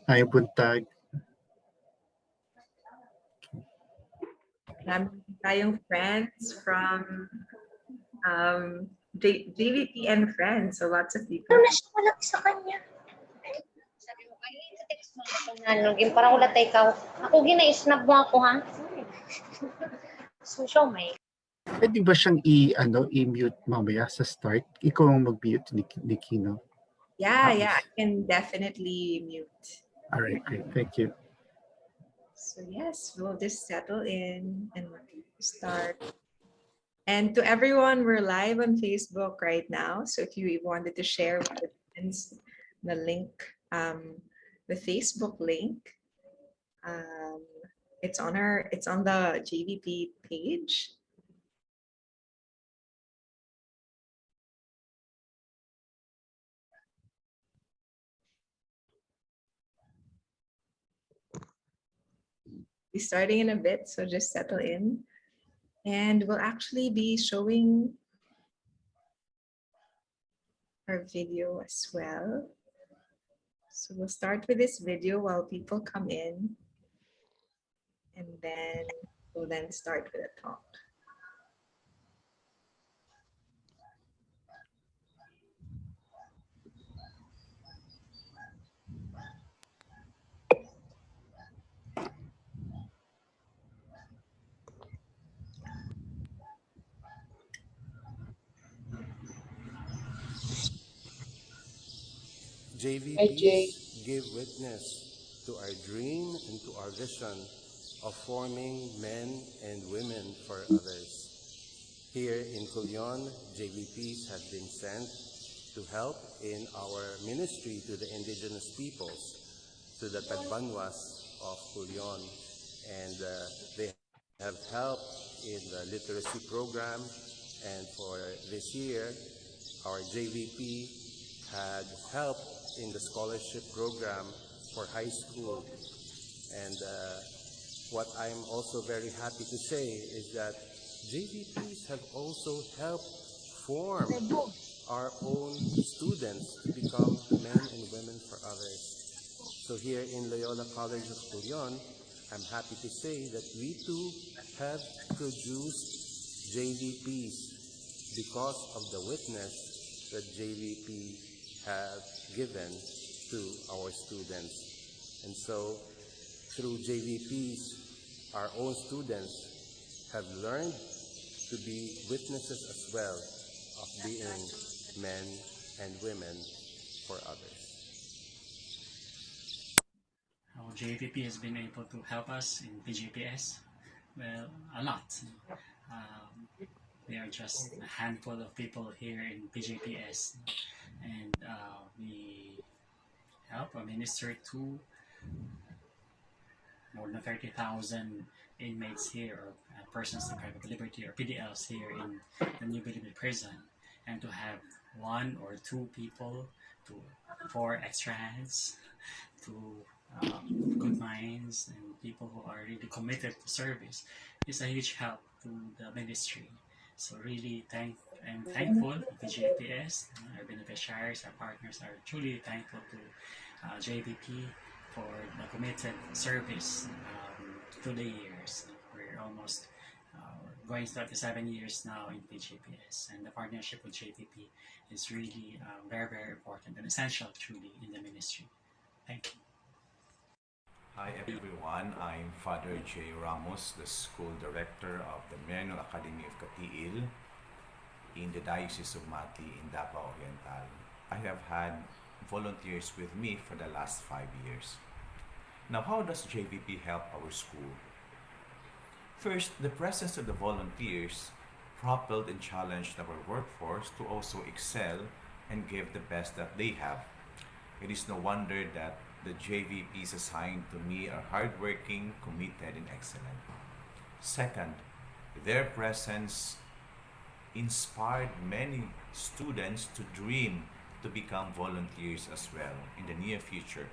Ay, buntag. Marami tayong friends from JVP and friends. So lots of people. Ano na siya wala sa kanya? Sabi mo, ay, text mo ako na, parang wala tayo ikaw. Ako gina-snap mo ako, ha? So, show may. Pwede ba siyang i-mute mamaya sa start? Ikaw ang mag-mute ni Kino. Yeah, I can definitely mute. All right, great. Thank you. So yes, we'll just settle in and start. And to everyone, we're live on Facebook right now. So if you wanted to share with your friends the link, the Facebook link, it's on the JVP page. Be starting in a bit, so just settle in. And we'll actually be showing our video as well. So we'll start with this video while people come in, and then we'll then start with a talk. JVPs give witness to our dream and to our vision of forming men and women for others. Here in Culion, JVPs have been sent to help in our ministry to the indigenous peoples, to the Tagbanwas of Culion, and they have helped in the literacy program. And for this year, our JVP had helped in the scholarship program for high school. And what I'm also very happy to say is that JVPs have also helped form our own students to become men and women for others. So here in Loyola College of Culion, I'm happy to say that we too have produced JVPs because of the witness that JVP have given to our students. And so through JVPs, our own students have learned to be witnesses as well of being men and women for others. How JVP has been able to help us in PGPS? Well, a lot. We are just a handful of people here in PJPS, and we help or minister to more than 30,000 inmates here, or persons deprived of liberty, or PDLs here in the New Bilibid prison. And to have one or two people, to 4 extra hands, to good minds and people who are really committed to service is a huge help to the ministry. So really I'm thankful to PGPS, our beneficiaries, our partners are truly thankful to JVP for the committed service through the years. We're almost going to 37 years now in PGPS, and the partnership with JVP is really very, very important and essential truly in the ministry. Thank you. Hi everyone, I'm Father J. Ramos, the School Director of the Mariano Academy of Katiil in the Diocese of Mati in Davao Oriental. I have had volunteers with me for the last 5 years. Now, how does JVP help our school? First, the presence of the volunteers propelled and challenged our workforce to also excel and give the best that they have. It is no wonder that the JVPs assigned to me are hardworking, committed, and excellent. Second, their presence inspired many students to dream to become volunteers as well in the near future.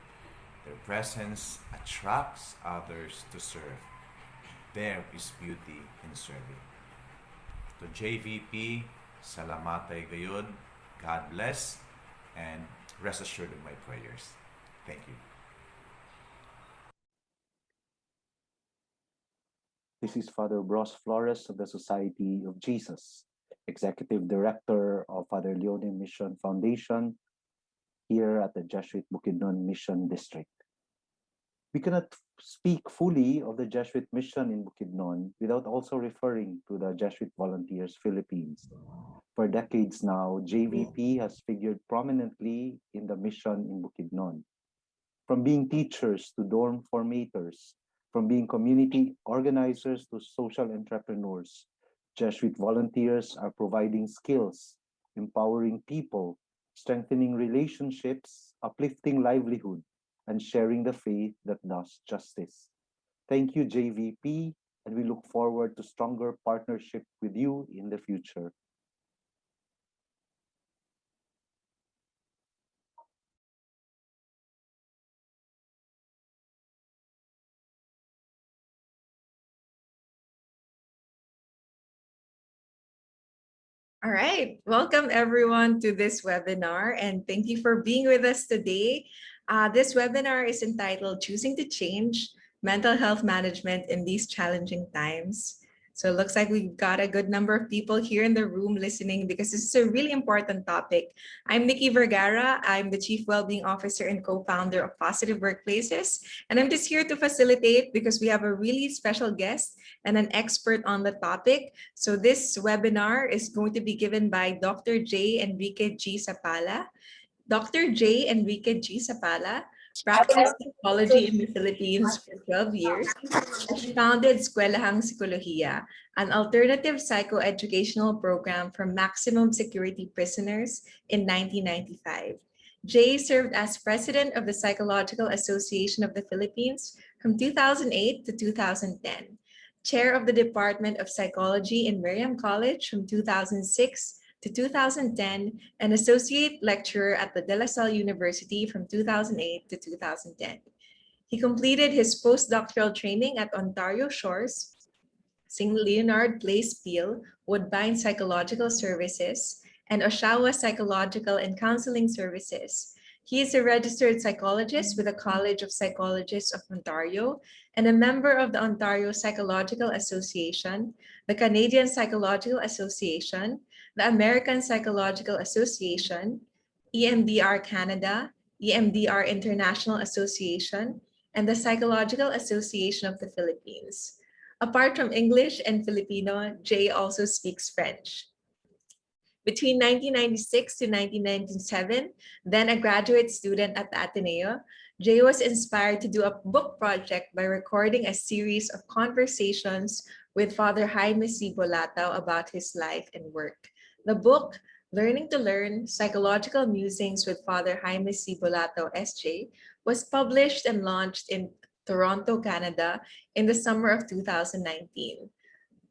Their presence attracts others to serve. There is beauty in serving. To JVP, salamatay gayud, God bless, and rest assured of my prayers. Thank you. This is Father Bros Flores of the Society of Jesus, Executive Director of Father Leone Mission Foundation here at the Jesuit Bukidnon Mission District. We cannot speak fully of the Jesuit mission in Bukidnon without also referring to the Jesuit Volunteers Philippines. For decades now, JVP has figured prominently in the mission in Bukidnon. From being teachers to dorm formators, from being community organizers to social entrepreneurs, Jesuit volunteers are providing skills, empowering people, strengthening relationships, uplifting livelihood, and sharing the faith that does justice. Thank you, JVP, and we look forward to stronger partnership with you in the future. All right, welcome everyone to this webinar and thank you for being with us today. This webinar is entitled Choosing to Change, Mental Health Management in These Challenging Times. So it looks like we've got a good number of people here in the room listening because this is a really important topic. I'm Nikki Vergara. I'm the Chief Wellbeing Officer and co-founder of Positive Workplaces. And I'm just here to facilitate because we have a really special guest and an expert on the topic. So this webinar is going to be given by Dr. J. Enrique G. Sapala. Dr. J. Enrique G. Sapala practiced psychology in the Philippines for 12 years. She founded Eskwelahang Psikolohiya, an alternative psychoeducational program for maximum security prisoners in 1995. Jay served as president of the Psychological Association of the Philippines from 2008 to 2010, chair of the Department of Psychology in Miriam College from 2006 to 2010, and associate lecturer at the De La Salle University from 2008 to 2010. He completed his postdoctoral training at Ontario Shores, St. Leonard Place Peel, Woodbine Psychological Services, and Oshawa Psychological and Counseling Services. He is a registered psychologist with the College of Psychologists of Ontario and a member of the Ontario Psychological Association, the Canadian Psychological Association, the American Psychological Association, EMDR Canada, EMDR International Association, and the Psychological Association of the Philippines. Apart from English and Filipino, Jay also speaks French. Between 1996 to 1997, then a graduate student at the Ateneo, Jay was inspired to do a book project by recording a series of conversations with Father Jaime C. Bolatao about his life and work. The book, Learning to Learn, Psychological Musings with Father Jaime C. Bolatao, S.J., was published and launched in Toronto, Canada in the summer of 2019.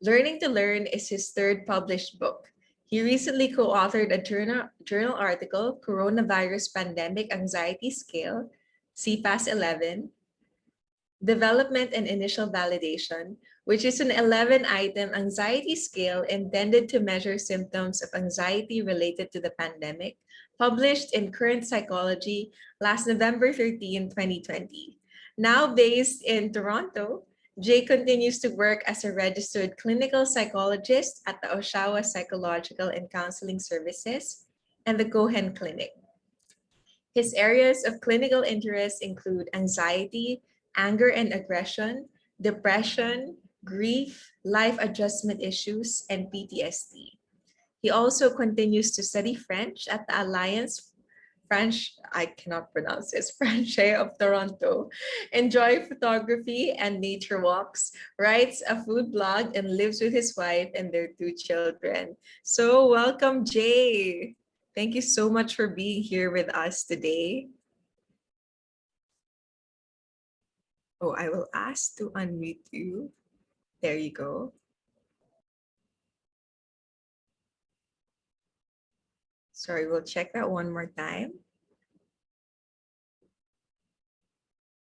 Learning to Learn is his third published book. He recently co-authored a journal article, Coronavirus Pandemic Anxiety Scale, CPAS-11, Development and Initial Validation, which is an 11-item anxiety scale intended to measure symptoms of anxiety related to the pandemic, published in Current Psychology last November 13, 2020. Now based in Toronto, Jay continues to work as a registered clinical psychologist at the Oshawa Psychological and Counseling Services and the Cohen Clinic. His areas of clinical interest include anxiety, anger and aggression, depression, grief, life adjustment issues, and PTSD. He also continues to study French at the Alliance French, I cannot pronounce this, Franche of Toronto, enjoy photography and nature walks, writes a food blog, and lives with his wife and their 2 children. So welcome, Jay. Thank you so much for being here with us today. Oh, I will ask to unmute you. There you go. Sorry, we'll check that one more time.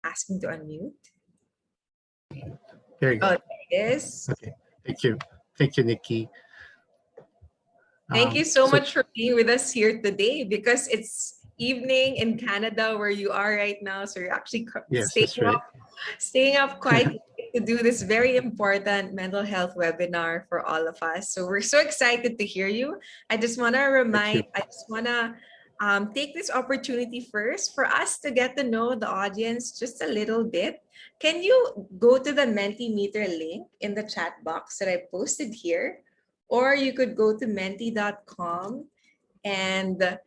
Asking to unmute. There you go. Oh, there it is. Okay, thank you. Thank you, Nikki. Thank you so much for being with us here today because it's evening in Canada where you are right now. So you're actually yes, that's right. staying up quite late to do this very important mental health webinar for all of us. So we're so excited to hear you. I just want to take this opportunity first for us to get to know the audience just a little bit. Can you go to the Mentimeter link in the chat box that I posted here? Or you could go to menti.com and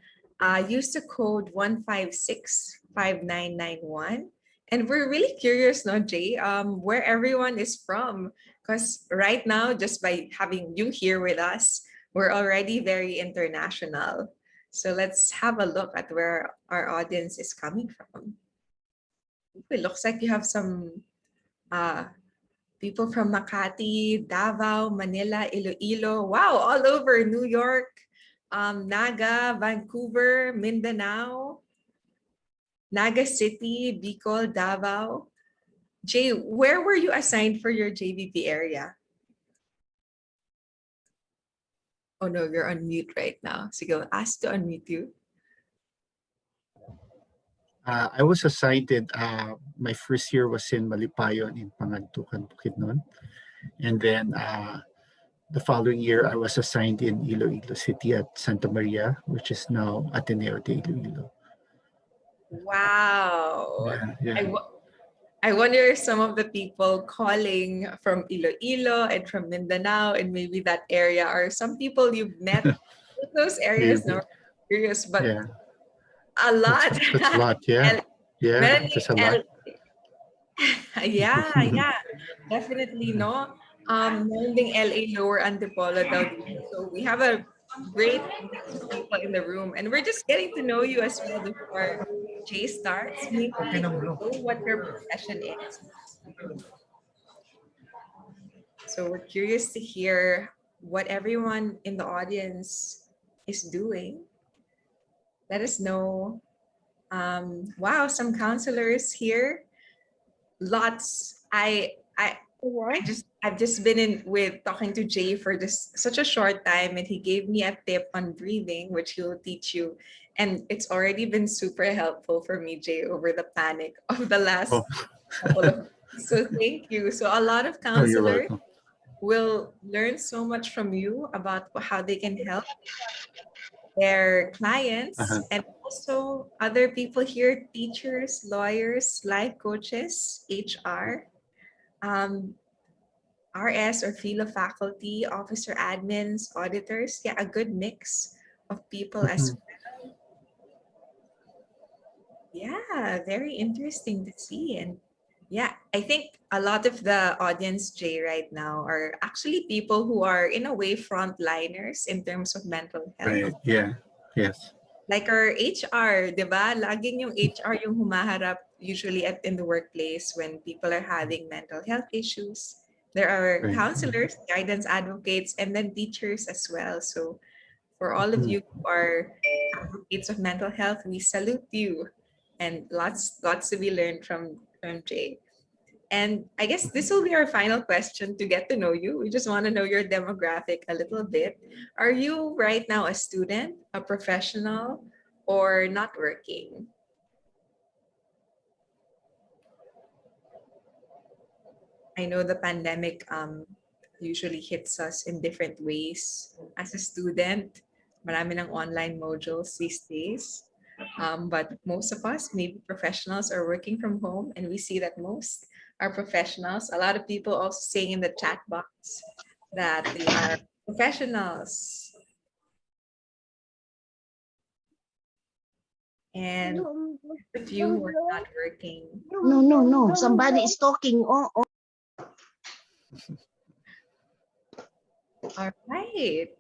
use the code 1565991. And we're really curious, no, Jay, where everyone is from. Because right now, just by having you here with us, we're already very international. So let's have a look at where our audience is coming from. It looks like you have some people from Makati, Davao, Manila, Iloilo. Wow, all over New York, Naga, Vancouver, Mindanao, Naga City, Bicol, Davao. Jay, where were you assigned for your JVP area? Oh no, you're on mute right now. So I'll ask to unmute you. I was assigned, my first year was in Malipayon in Pangantukan, Bukidnon. And then the following year, I was assigned in Iloilo City at Santa Maria, which is now Ateneo de Iloilo. Wow. Yeah. I wonder if some of the people calling from Iloilo and from Mindanao and maybe that area are some people you've met in those areas. No, curious, but yeah. a lot. That's a lot, yeah. Yeah, just a lot. yeah, definitely no. Knowing LA Lower Antipolo daw dito. So we have a great mix of people in the room, and we're just getting to know you as well before Jay starts. Maybe you know what your profession is. So we're curious to hear what everyone in the audience is doing. Let us know. Wow, some counselors here. Lots. I've just been in with talking to Jay for just such a short time, and he gave me a tip on breathing, which he'll teach you. And it's already been super helpful for me, Jay, over the panic of the last couple of weeks. So thank you. So a lot of counselors will learn so much from you about how they can help their clients and also other people here, teachers, lawyers, life coaches, HR, RS or philo faculty, officer admins, auditors. Yeah, a good mix of people as well. Yeah, very interesting to see. And yeah, I think a lot of the audience, Jay, right now are actually people who are in a way frontliners in terms of mental health. Right. Yeah. Yes. Like our HR, di ba? Laging yung HR yung humaharap usually in the workplace when people are having mental health issues. There are counselors, guidance advocates, and then teachers as well. So for all of you who are advocates of mental health, we salute you. And lots to be learned from Jay. And I guess this will be our final question to get to know you. We just want to know your demographic a little bit. Are you right now a student, a professional, or not working? I know the pandemic usually hits us in different ways. As a student, marami ng online modules these days. But most of us, maybe professionals, are working from home, and we see that most are professionals. A lot of people also saying in the chat box that they are professionals. And a few who are not working. No. Somebody is talking. Oh. All right.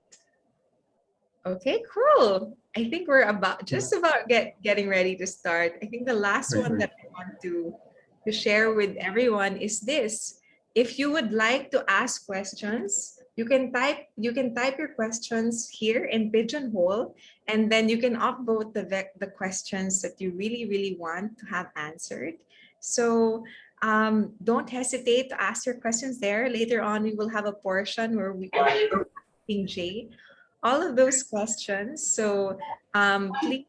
Okay, cool. I think we're just about getting ready to start. I think the last one that I want to share with everyone is this. If you would like to ask questions, you can type your questions here in Pigeonhole, and then you can upvote the questions that you really want to have answered. So don't hesitate to ask your questions there. Later on, we will have a portion where we are asking Jay all of those questions. So please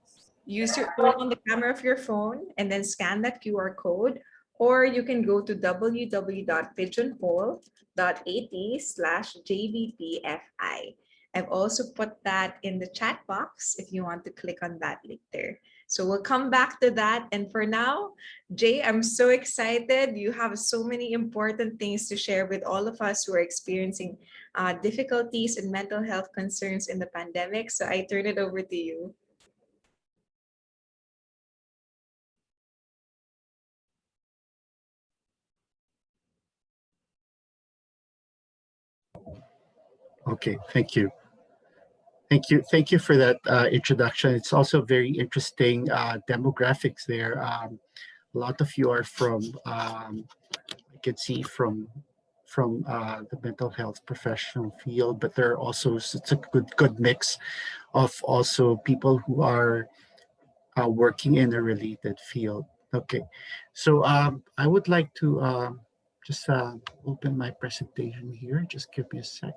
use your phone on the camera of your phone and then scan that QR code, or you can go to www.pigeonhole.at/jbpfi. I've also put that in the chat box if you want to click on that link there. So we'll come back to that. And for now, Jay, I'm so excited. You have so many important things to share with all of us who are experiencing difficulties and mental health concerns in the pandemic. So I turn it over to you. Okay, thank you. Thank you for that introduction. It's also very interesting demographics there. A lot of you are from, I can see from the mental health professional field, but there are also, it's a good mix of also people who are working in a related field. Okay, so I would like to just open my presentation here. Just give me a sec.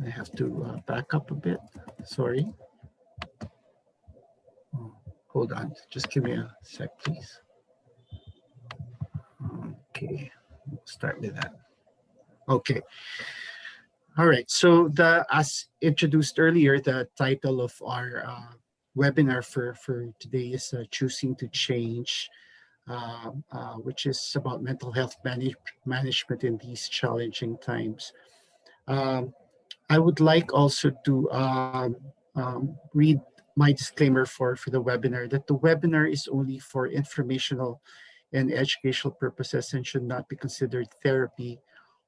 I have to back up a bit. Sorry. Oh, hold on. Just give me a sec, please. Okay, we'll start with that. Okay. All right. So as introduced earlier, the title of our webinar for today is Choosing to Change, which is about mental health management in these challenging times. I would like also to read my disclaimer for the webinar, that the webinar is only for informational and educational purposes and should not be considered therapy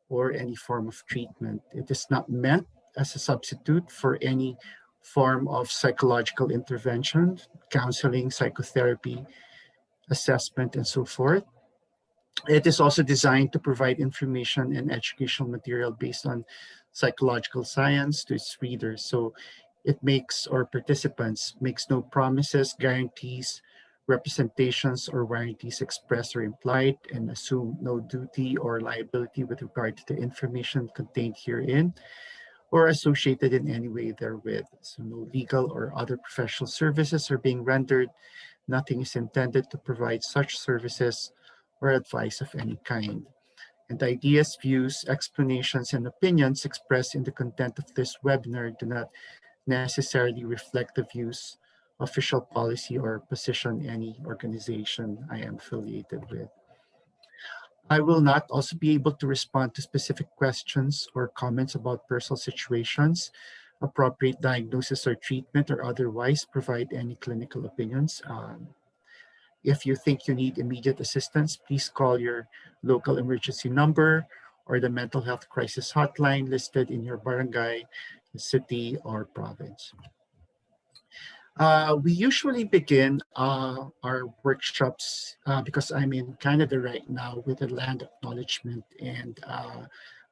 or any form of treatment. It is not meant as a substitute for any form of psychological intervention, counseling, psychotherapy, assessment, and so forth. It is also designed to provide information and educational material based on psychological science to its readers. So it makes, or participants, makes no promises, guarantees, representations, or warranties expressed or implied, and assume no duty or liability with regard to the information contained herein or associated in any way therewith. So no legal or other professional services are being rendered. Nothing is intended to provide such services or advice of any kind. And the ideas, views, explanations, and opinions expressed in the content of this webinar do not necessarily reflect the views, official policy, or position any organization I am affiliated with. I will not also be able to respond to specific questions or comments about personal situations, appropriate diagnosis or treatment, or otherwise provide any clinical opinions. If you think you need immediate assistance, please call your local emergency number or the mental health crisis hotline listed in your barangay, city, or province. We usually begin our workshops because I'm in Canada right now with a land acknowledgement, and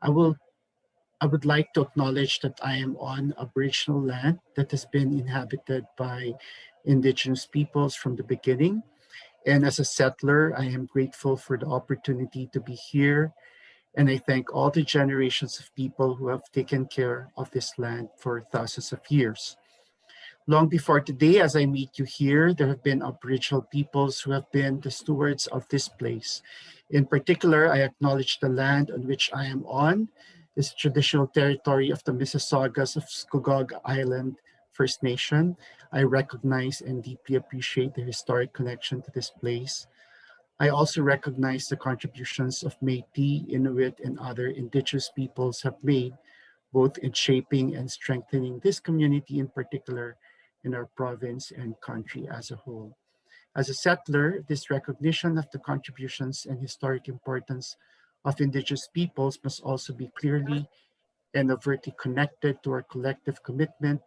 I would like to acknowledge that I am on Aboriginal land that has been inhabited by Indigenous peoples from the beginning. And as a settler, I am grateful for the opportunity to be here. And I thank all the generations of people who have taken care of this land for thousands of years. Long before today, as I meet you here, there have been Aboriginal peoples who have been the stewards of this place. In particular, I acknowledge the land on which I am on, this traditional territory of the Mississaugas of Scugog Island First Nation. I recognize and deeply appreciate the historic connection to this place. I also recognize the contributions of Métis, Inuit, and other Indigenous peoples have made, both in shaping and strengthening this community in particular, in our province and country as a whole. As a settler, this recognition of the contributions and historic importance of Indigenous peoples must also be clearly and overtly connected to our collective commitment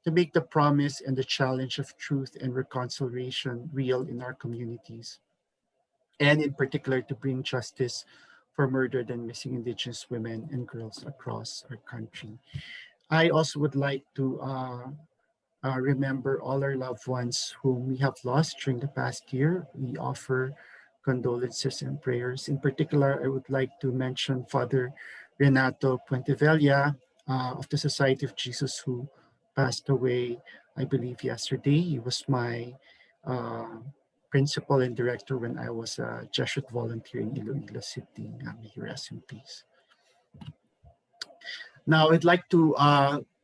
to make the promise and the challenge of truth and reconciliation real in our communities, and in particular to bring justice for murdered and missing Indigenous women and girls across our country. I also would like to remember all our loved ones whom we have lost during the past year. We offer condolences and prayers. In particular, I would like to mention Father Renato Puentevella of the Society of Jesus, who passed away, I believe, yesterday. He was my principal and director when I was a Jesuit volunteer in Iloilo City. May he rest in peace. Now, I'd like to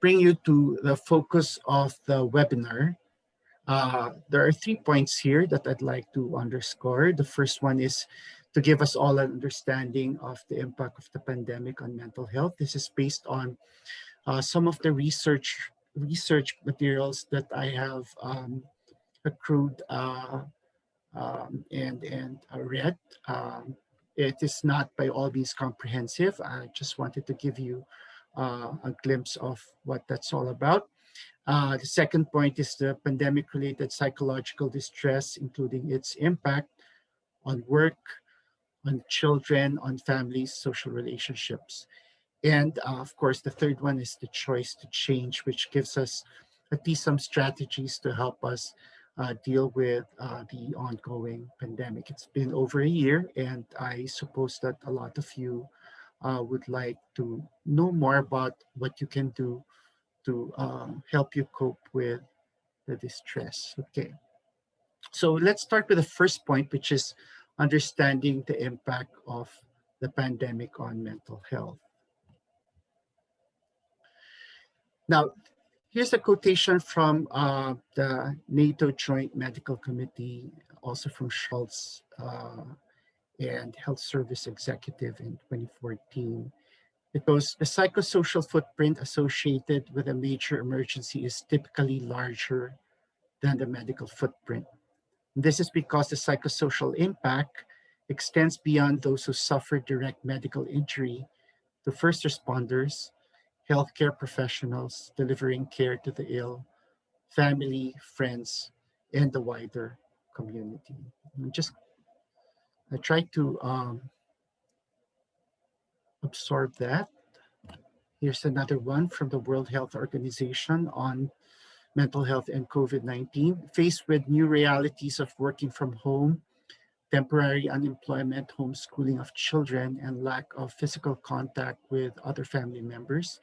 bring you to the focus of the webinar. There are 3 points here that I'd like to underscore. The first one is to give us all an understanding of the impact of the pandemic on mental health. This is based on some of the research materials that I have accrued and read. It is not by all means comprehensive. I just wanted to give you a glimpse of what that's all about. The second point is the pandemic-related psychological distress, including its impact on work, on children, on families, social relationships. And of course, the third one is the choice to change, which gives us at least some strategies to help us deal with the ongoing pandemic. It's been over a year, and I suppose that a lot of you would like to know more about what you can do to help you cope with the distress. Okay, so let's start with the first point, which is understanding the impact of the pandemic on mental health. Now, here's a quotation from the NATO Joint Medical Committee, also from Schultz and Health Service Executive in 2014. It goes, the psychosocial footprint associated with a major emergency is typically larger than the medical footprint. This is because the psychosocial impact extends beyond those who suffer direct medical injury to first responders, healthcare professionals delivering care to the ill, family, friends, and the wider community. I try to absorb that. Here's another one from the World Health Organization on mental health and COVID-19. Faced with new realities of working from home, temporary unemployment, homeschooling of children, and lack of physical contact with other family members,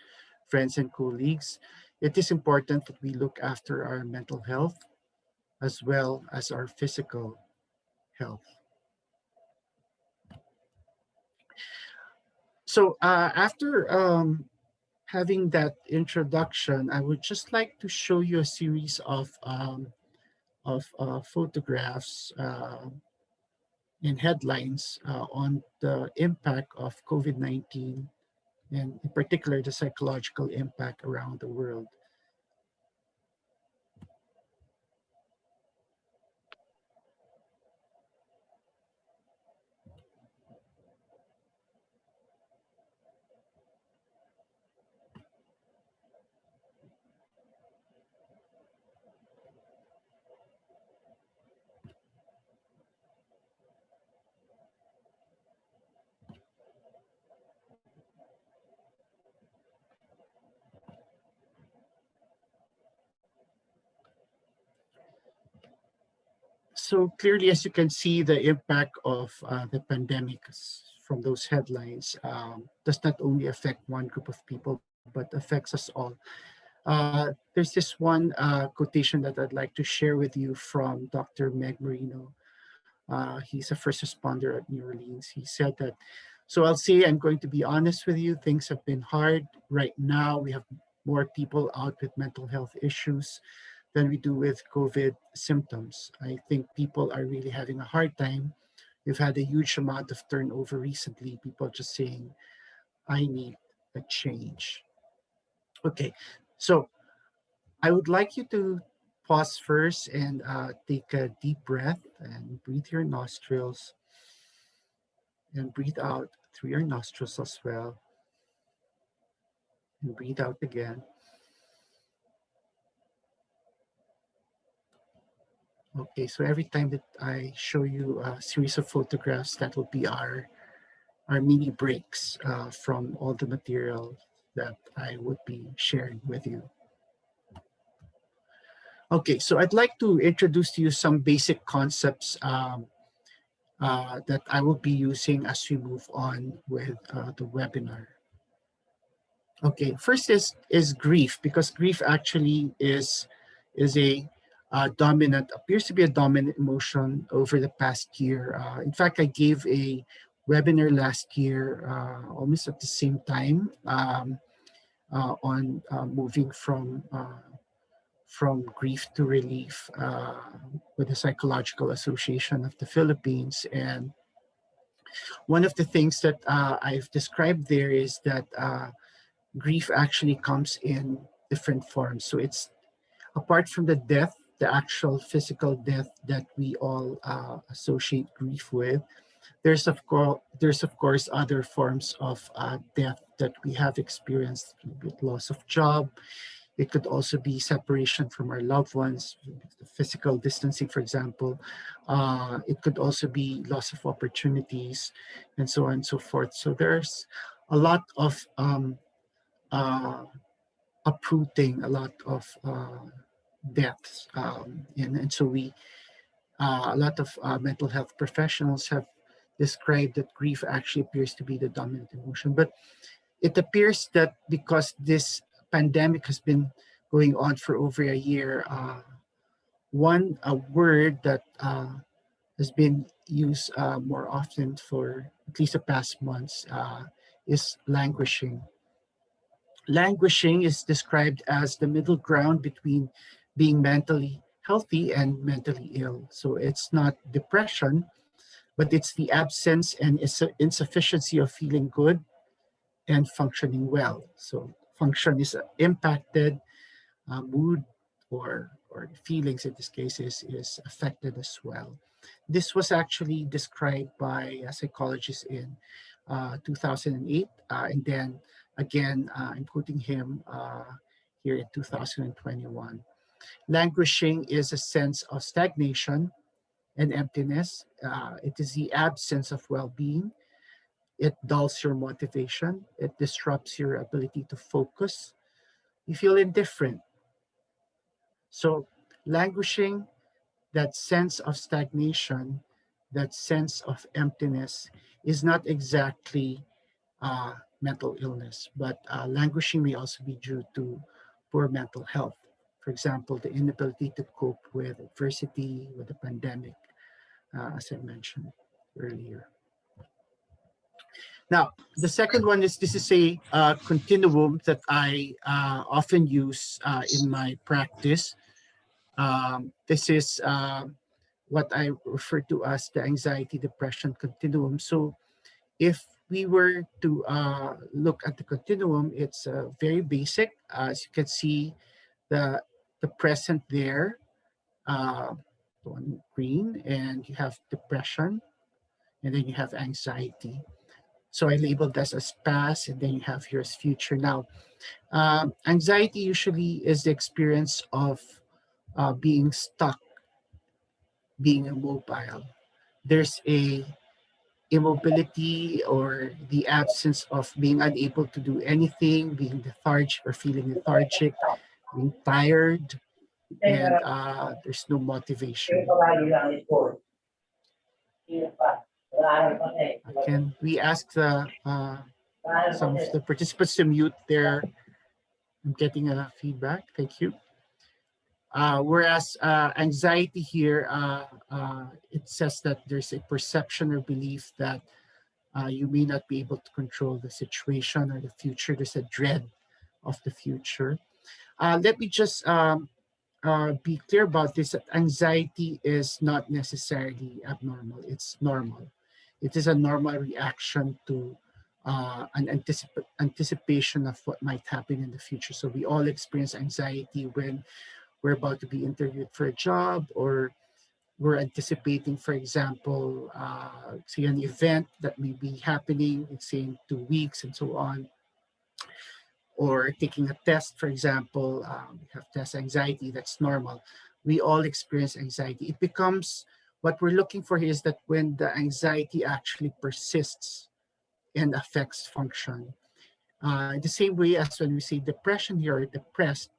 friends, and colleagues, it is important that we look after our mental health as well as our physical health. So after having that introduction, I would just like to show you a series of photographs and headlines on the impact of COVID-19, and in particular, the psychological impact around the world. So clearly, as you can see, the impact of the pandemic from those headlines does not only affect one group of people, but affects us all. There's this one quotation that I'd like to share with you from Dr. Meg Marino. He's a first responder at New Orleans. He said that, so I'll say, I'm going to be honest with you, things have been hard. Right now, we have more people out with mental health issues than we do with COVID symptoms. I think people are really having a hard time. We've had a huge amount of turnover recently, people just saying, I need a change. Okay, so I would like you to pause first and take a deep breath and breathe your nostrils and breathe out through your nostrils as well. And breathe out again. Okay, so every time that I show you a series of photographs, that will be our mini breaks from all the material that I would be sharing with you. Okay, so I'd like to introduce to you some basic concepts that I will be using as we move on with the webinar. Okay, first is grief, because grief actually is a dominant, appears to be a dominant emotion over the past year. In fact, I gave a webinar last year, almost at the same time, on moving from grief to relief, with the Psychological Association of the Philippines. And one of the things that I've described there is that grief actually comes in different forms. So it's, apart from the death, the actual physical death that we all associate grief with, there's of course other forms of death that we have experienced, with loss of job. It could also be separation from our loved ones, physical distancing, for example. It could also be loss of opportunities, and so on and so forth. So there's a lot of uh, uprooting, a lot of deaths, and so a lot of mental health professionals have described that grief actually appears to be the dominant emotion. But it appears that because this pandemic has been going on for over a year, one a word that has been used more often for at least the past months is languishing. Languishing is described as the middle ground between being mentally healthy and mentally ill. So it's not depression, but it's the absence and insufficiency of feeling good and functioning well. So function is impacted, mood or feelings in this case is affected as well. This was actually described by a psychologist in 2008, and then again, I'm quoting him here in 2021. Languishing is a sense of stagnation and emptiness. It is the absence of well-being. It dulls your motivation. It disrupts your ability to focus. You feel indifferent. So, languishing, that sense of stagnation, that sense of emptiness, is not exactly mental illness, but languishing may also be due to poor mental health. For example, the inability to cope with adversity, with the pandemic, as I mentioned earlier. Now, the second one is, this is a continuum that I often use in my practice. This is what I refer to as the anxiety depression continuum. So if we were to look at the continuum, it's very basic. As you can see, the present there, on green, and you have depression, and then you have anxiety. So I labeled this as past, and then you have here as future. Now, anxiety usually is the experience of being stuck, being immobile. There's a immobility, or the absence of being unable to do anything, being lethargic or feeling lethargic, being tired, and there's no motivation. Can we ask some of the participants to mute their? I'm getting a feedback. Thank you. Whereas anxiety here, it says that there's a perception or belief that you may not be able to control the situation or the future. There's a dread of the future. Let me just be clear about this, that anxiety is not necessarily abnormal. It's normal. It is a normal reaction to an anticipation of what might happen in the future. So we all experience anxiety when we're about to be interviewed for a job, or we're anticipating, for example, say an event that may be happening in, say, in 2 weeks, and so on, or taking a test, for example. We have test anxiety. That's normal. We all experience anxiety. It becomes, what we're looking for here is that when the anxiety actually persists and affects function. In the same way as when we say depression here, or depressed,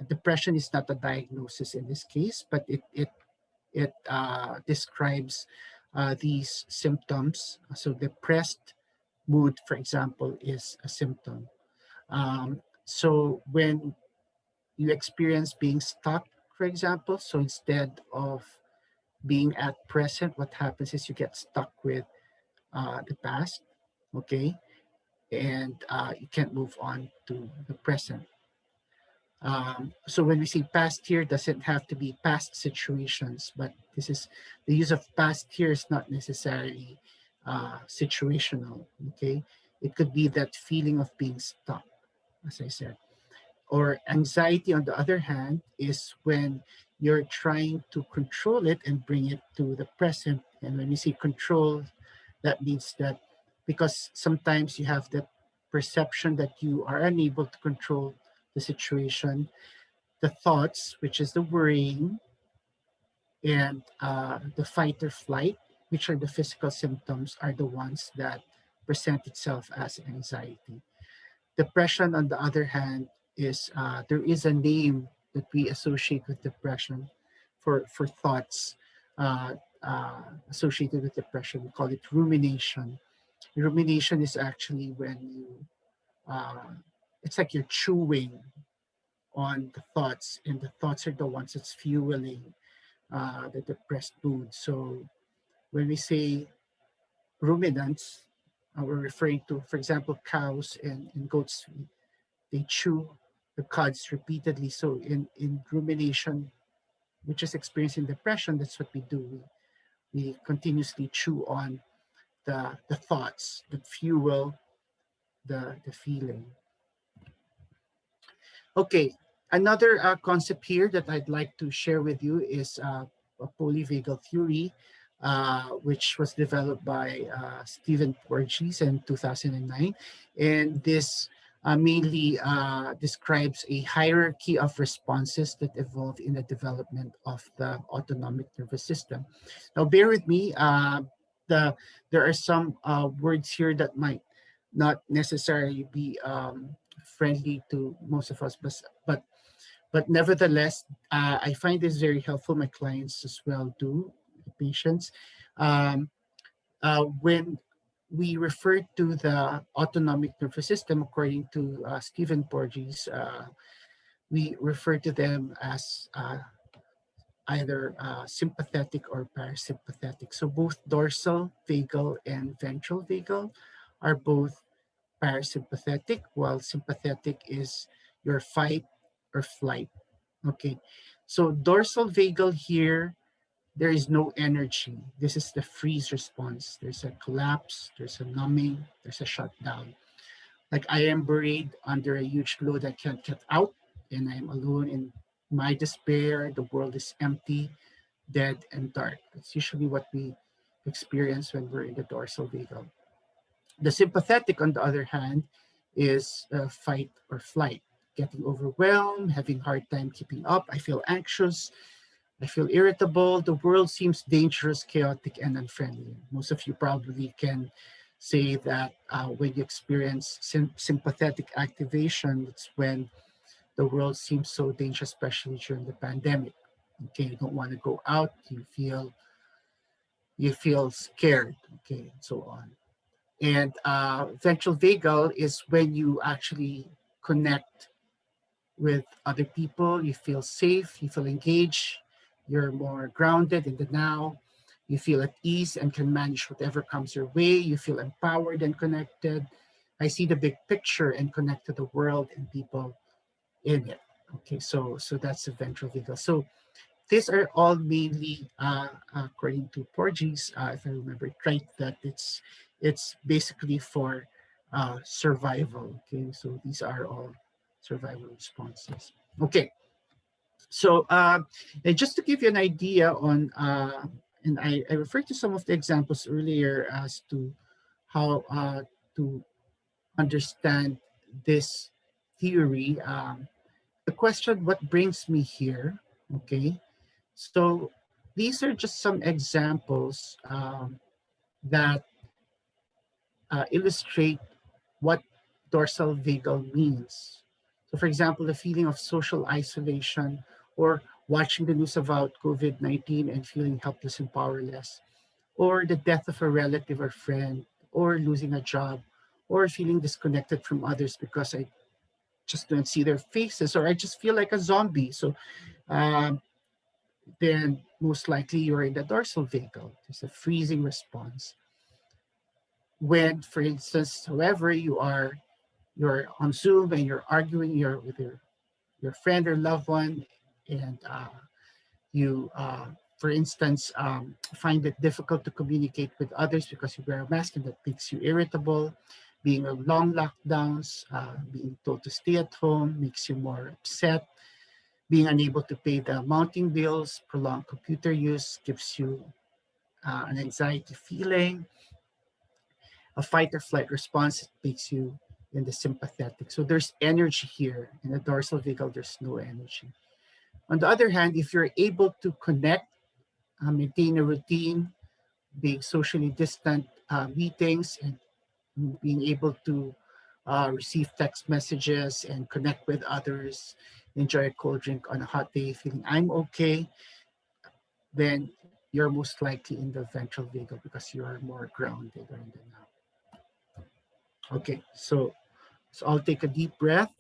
depression is not a diagnosis in this case, but it describes these symptoms. So depressed mood, for example, is a symptom. So when you experience being stuck, for example, so instead of being at present, what happens is you get stuck with the past, okay, and you can't move on to the present. So when we say past here, doesn't have to be past situations, but this is the use of past here is not necessarily situational. Okay, it could be that feeling of being stuck, as I said. Or anxiety, on the other hand, is when you're trying to control it and bring it to the present. And when we say control, that means that because sometimes you have the perception that you are unable to control the situation, the thoughts, which is the worrying, and the fight or flight, which are the physical symptoms, are the ones that present itself as anxiety. Depression, on the other hand, is there is a name that we associate with depression for thoughts associated with depression. We call it rumination. Rumination is actually when you, it's like you're chewing on the thoughts, and the thoughts are the ones that's fueling the depressed mood. So when we say ruminants, we're referring to, for example, cows and goats. They chew the cuds repeatedly. So in rumination, which is experiencing depression, that's what we do. We continuously chew on the thoughts that fuel the feeling. Okay, another concept here that I'd like to share with you is a polyvagal theory, which was developed by Stephen Porges in 2009. And this mainly describes a hierarchy of responses that evolve in the development of the autonomic nervous system. Now, bear with me. The There are some words here that might not necessarily be friendly to most of us, but nevertheless, I find this very helpful. My clients as well do, patients. Um, when we refer to the autonomic nervous system, according to Stephen Porges, we refer to them as either sympathetic or parasympathetic. So both dorsal vagal and ventral vagal are both parasympathetic, while sympathetic is your fight or flight. Okay, so dorsal vagal here, there is no energy. This is the freeze response. There's a collapse, there's a numbing, there's a shutdown. Like I am buried under a huge load I can't get out, and I'm alone in my despair. The world is empty, dead, and dark. That's usually what we experience when we're in the dorsal vagal. The sympathetic, on the other hand, is fight or flight, getting overwhelmed, having hard time keeping up. I feel anxious. I feel irritable. The world seems dangerous, chaotic, and unfriendly. Most of you probably can say that when you experience sympathetic activation, it's when the world seems so dangerous, especially during the pandemic. Okay, you don't want to go out. You feel scared. Okay, and so on. And ventral vagal is when you actually connect with other people. You feel safe, you feel engaged, you're more grounded in the now, you feel at ease and can manage whatever comes your way, you feel empowered and connected. I see the big picture and connect to the world and people in it. Okay, so that's the ventral vagal. So these are all mainly, according to Porges, if I remember it right, that it's basically for survival. Okay, so these are all survival responses. Okay, so and just to give you an idea on, and I referred to some of the examples earlier as to how to understand this theory. The question, what brings me here? Okay, so these are just some examples that illustrate what dorsal vagal means. So for example, the feeling of social isolation or watching the news about COVID-19 and feeling helpless and powerless, or the death of a relative or friend, or losing a job, or feeling disconnected from others because I just don't see their faces, or I just feel like a zombie. So um, then most likely you're in the dorsal vagal. There's a freezing response. When, for instance, however, you're on Zoom and you're arguing with your friend or loved one, and you, for instance, find it difficult to communicate with others because you wear a mask and that makes you irritable. Being on long lockdowns, being told to stay at home makes you more upset. Being unable to pay the mounting bills, prolonged computer use gives you an anxiety feeling. A fight or flight response makes you in the sympathetic. So there's energy here. In the dorsal vagal, there's no energy. On the other hand, if you're able to connect, maintain a routine, being socially distant meetings, and being able to receive text messages and connect with others, enjoy a cold drink on a hot day, feeling I'm okay, then you're most likely in the ventral vagal because you are more grounded or in the now. Okay, so I'll take a deep breath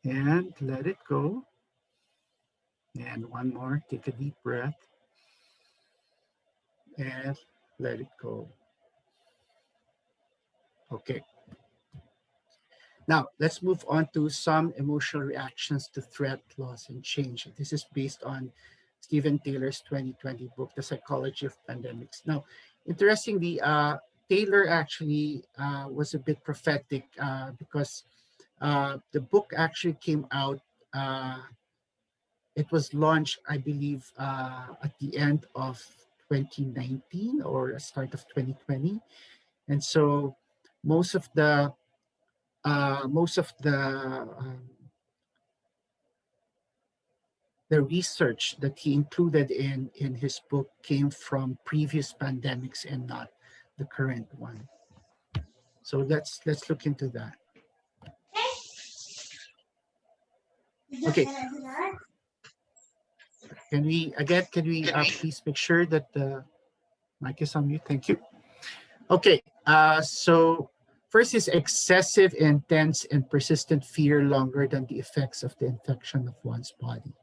and let it go. And one more, take a deep breath and let it go. Okay. Now, let's move on to some emotional reactions to threat, loss, and change. This is based on Stephen Taylor's 2020 book, The Psychology of Pandemics. Now, interestingly, Taylor actually was a bit prophetic because the book actually came out, it was launched, I believe, at the end of 2019 or start of 2020. And so most of the the research that he included in his book came from previous pandemics and not the current one. So let's look into that. Okay. Can we please make sure that the mic is on mute? Thank you. Okay. So first is excessive, intense, and persistent fear longer than the effects of the infection of one's body.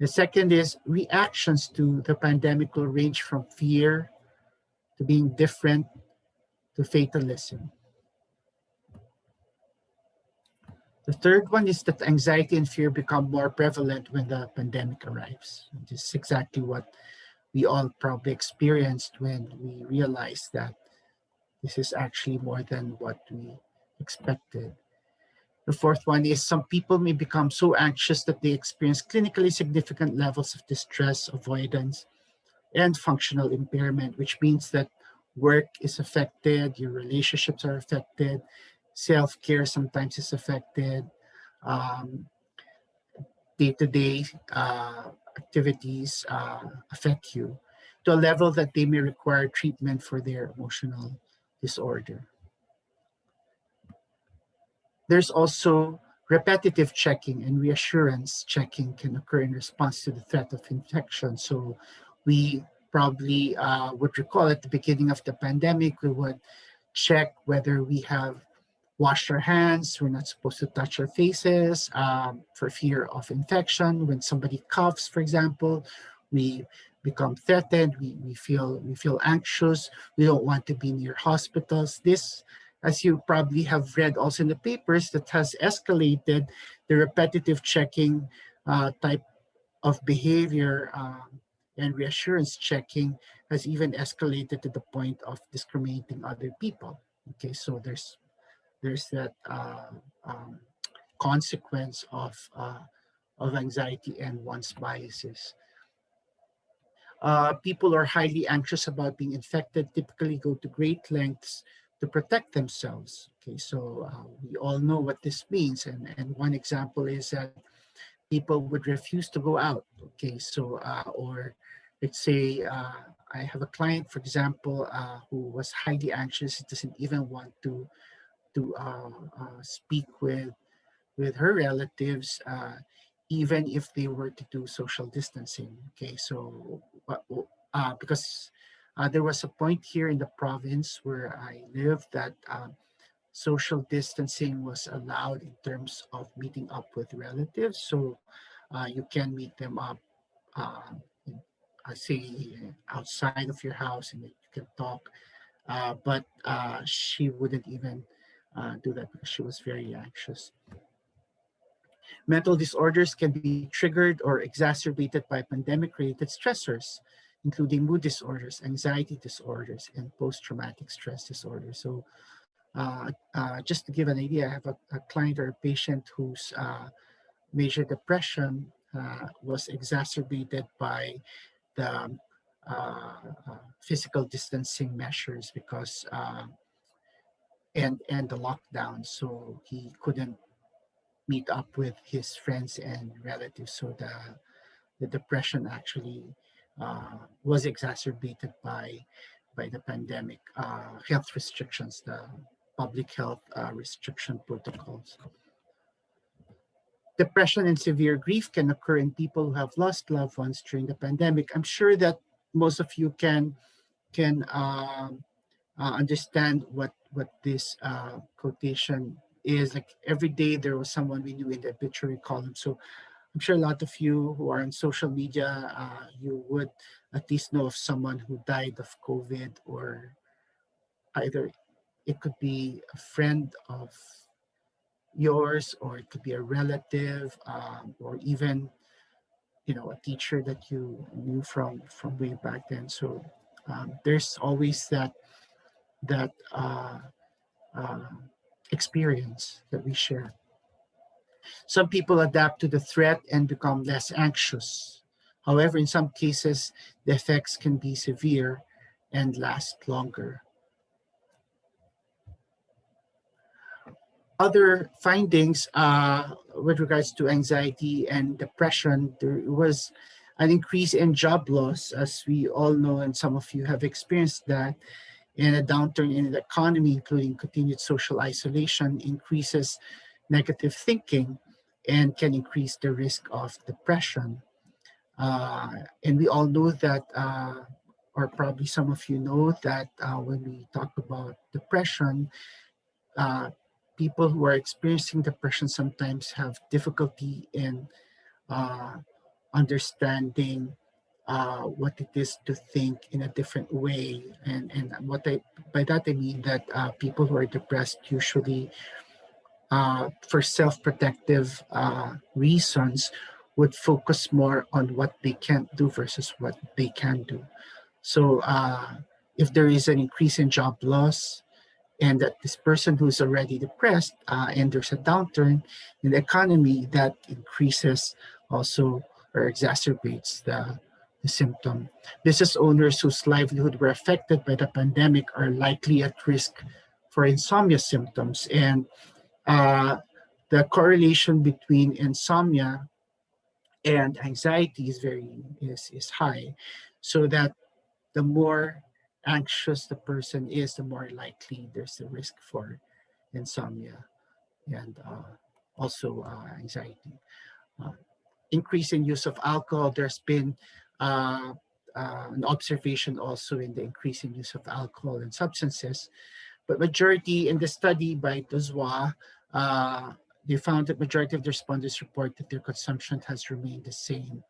The second is reactions to the pandemic will range from fear to being different to fatalism. The third one is that anxiety and fear become more prevalent when the pandemic arrives. This is exactly what we all probably experienced when we realized that this is actually more than what we expected. The fourth one is some people may become so anxious that they experience clinically significant levels of distress, avoidance, and functional impairment, which means that work is affected, your relationships are affected, self-care sometimes is affected, day-to-day activities affect you to a level that they may require treatment for their emotional disorder. There's also repetitive checking and reassurance checking can occur in response to the threat of infection. So we probably would recall at the beginning of the pandemic, we would check whether we have washed our hands. We're not supposed to touch our faces for fear of infection. When somebody coughs, for example, we become threatened. We feel anxious. We don't want to be near hospitals. This, as you probably have read also in the papers, that has escalated the repetitive checking type of behavior and reassurance checking has even escalated to the point of discriminating other people. Okay, so there's that consequence of anxiety and one's biases. People are highly anxious about being infected, typically go to great lengths to protect themselves. Okay, so we all know what this means. And one example is that people would refuse to go out. Okay, so, or let's say I have a client, for example, who was highly anxious, doesn't even want to speak with her relatives, even if they were to do social distancing. Okay, so because There was a point here in the province where I live that social distancing was allowed in terms of meeting up with relatives. So you can meet them up, in, I say, outside of your house, and you can talk. But she wouldn't even do that because she was very anxious. Mental disorders can be triggered or exacerbated by pandemic-related stressors, including mood disorders, anxiety disorders, and post-traumatic stress disorders. So just to give an idea, I have a client or a patient whose major depression was exacerbated by the physical distancing measures because and the lockdown. So he couldn't meet up with his friends and relatives. So the depression actually was exacerbated by the pandemic health restrictions, the public health restriction protocols. Depression and severe grief can occur in people who have lost loved ones during the pandemic. I'm sure that most of you can understand what this quotation is. Like every day there was someone we knew in the obituary column. So I'm sure a lot of you who are on social media, you would at least know of someone who died of COVID, or either it could be a friend of yours, or it could be a relative, or even a teacher that you knew from way back then. So there's always that uh, experience that we share. Some people adapt to the threat and become less anxious. However, in some cases, the effects can be severe and last longer. Other findings with regards to anxiety and depression, there was an increase in job loss, as we all know, and some of you have experienced that, and a downturn in the economy, including continued social isolation, increases negative thinking and can increase the risk of depression. And we all know that, or probably some of you know that when we talk about depression, uh, people who are experiencing depression sometimes have difficulty in uh, understanding what it is to think in a different way. And by that I mean that people who are depressed usually, for self-protective reasons, would focus more on what they can't do versus what they can do. So if there is an increase in job loss, and that this person who's already depressed, and there's a downturn in the economy, that increases also or exacerbates the symptom. Business owners whose livelihood were affected by the pandemic are likely at risk for insomnia symptoms. And uh, the correlation between insomnia and anxiety is high, so that the more anxious the person is, the more likely there's a risk for insomnia and also anxiety. Uh, Increase in use of alcohol. There's been uh, an observation also in the increase in use of alcohol and substances, but majority in the study by Dozwa, they found that majority of the respondents report that their consumption has remained the same.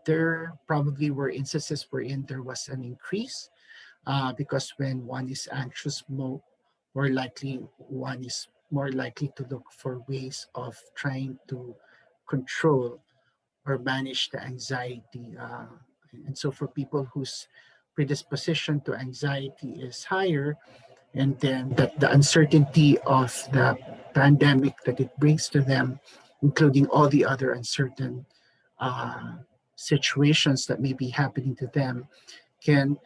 There probably were instances wherein there was an increase, because when one is anxious, more likely one is more likely to look for ways of trying to control or manage the anxiety. And so for people whose predisposition to anxiety is higher, and then that the uncertainty of the pandemic that it brings to them, including all the other uncertain uh, situations that may be happening to them, can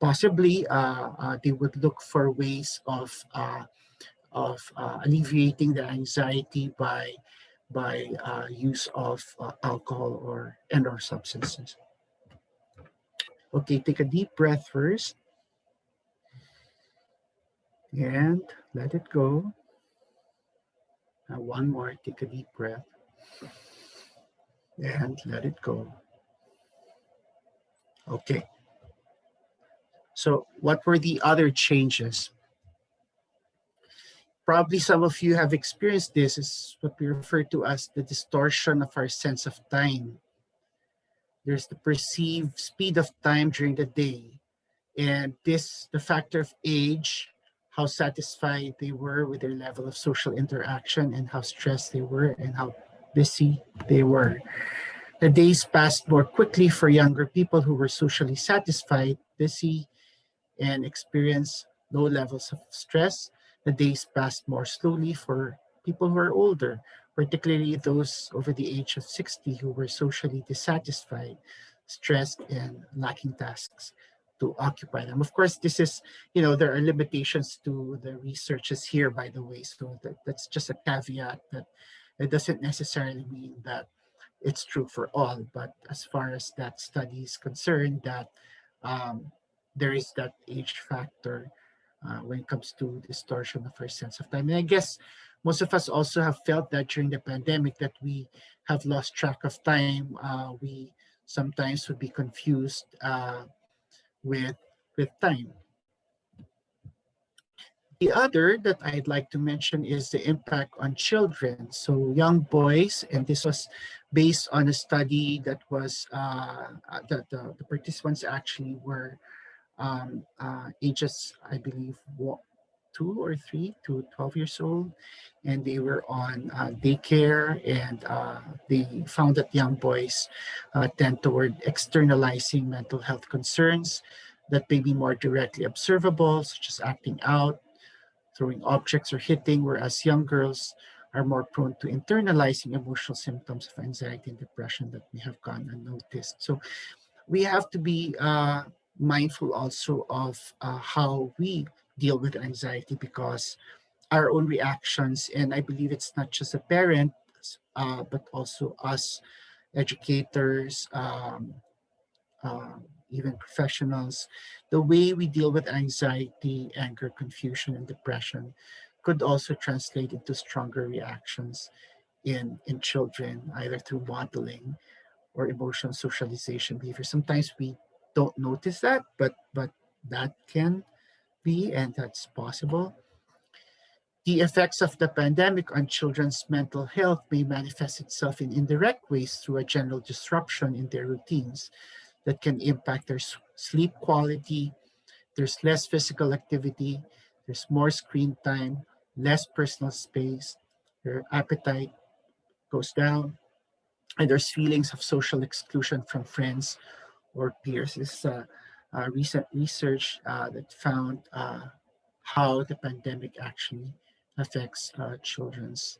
possibly they would look for ways of alleviating the anxiety by use of alcohol or substances. Okay, take a deep breath first and let it go. One more, take a deep breath and let it go. Okay. So what were the other changes? Probably some of you have experienced this. Is what we refer to as the distortion of our sense of time. There's the perceived speed of time during the day. And this, the factor of age, how satisfied they were with their level of social interaction and how stressed they were and how busy they were. The days passed more quickly for younger people who were socially satisfied, busy, and experienced low levels of stress. The days passed more slowly for people who are older, particularly those over the age of 60 who were socially dissatisfied, stressed, and lacking tasks to occupy them. Of course, this is, there are limitations to the researches here, by the way. So that's just a caveat that it doesn't necessarily mean that it's true for all. But as far as that study is concerned, that um, there is that age factor when it comes to distortion of our sense of time. And I guess most of us also have felt that during the pandemic that we have lost track of time. We sometimes would be confused with time. The other that I'd like to mention is the impact on children. So young boys, and this was based on a study that was, the participants actually were ages, I believe, 2 or 3 to 12 years old, and they were on daycare, and they found that young boys tend toward externalizing mental health concerns that may be more directly observable, such as acting out, throwing objects, or hitting, whereas young girls are more prone to internalizing emotional symptoms of anxiety and depression that may have gone unnoticed. So we have to be mindful also of how we deal with anxiety, because our own reactions, and I believe it's not just a parent, but also us educators, even professionals, the way we deal with anxiety, anger, confusion, and depression could also translate into stronger reactions in children, either through modeling or emotional socialization behavior. Sometimes we don't notice that, but that can be, and that's possible. The effects of the pandemic on children's mental health may manifest itself in indirect ways through a general disruption in their routines that can impact their sleep quality. There's less physical activity, there's more screen time, less personal space, their appetite goes down, and there's feelings of social exclusion from friends or peers. This is recent research that found how the pandemic actually affects children's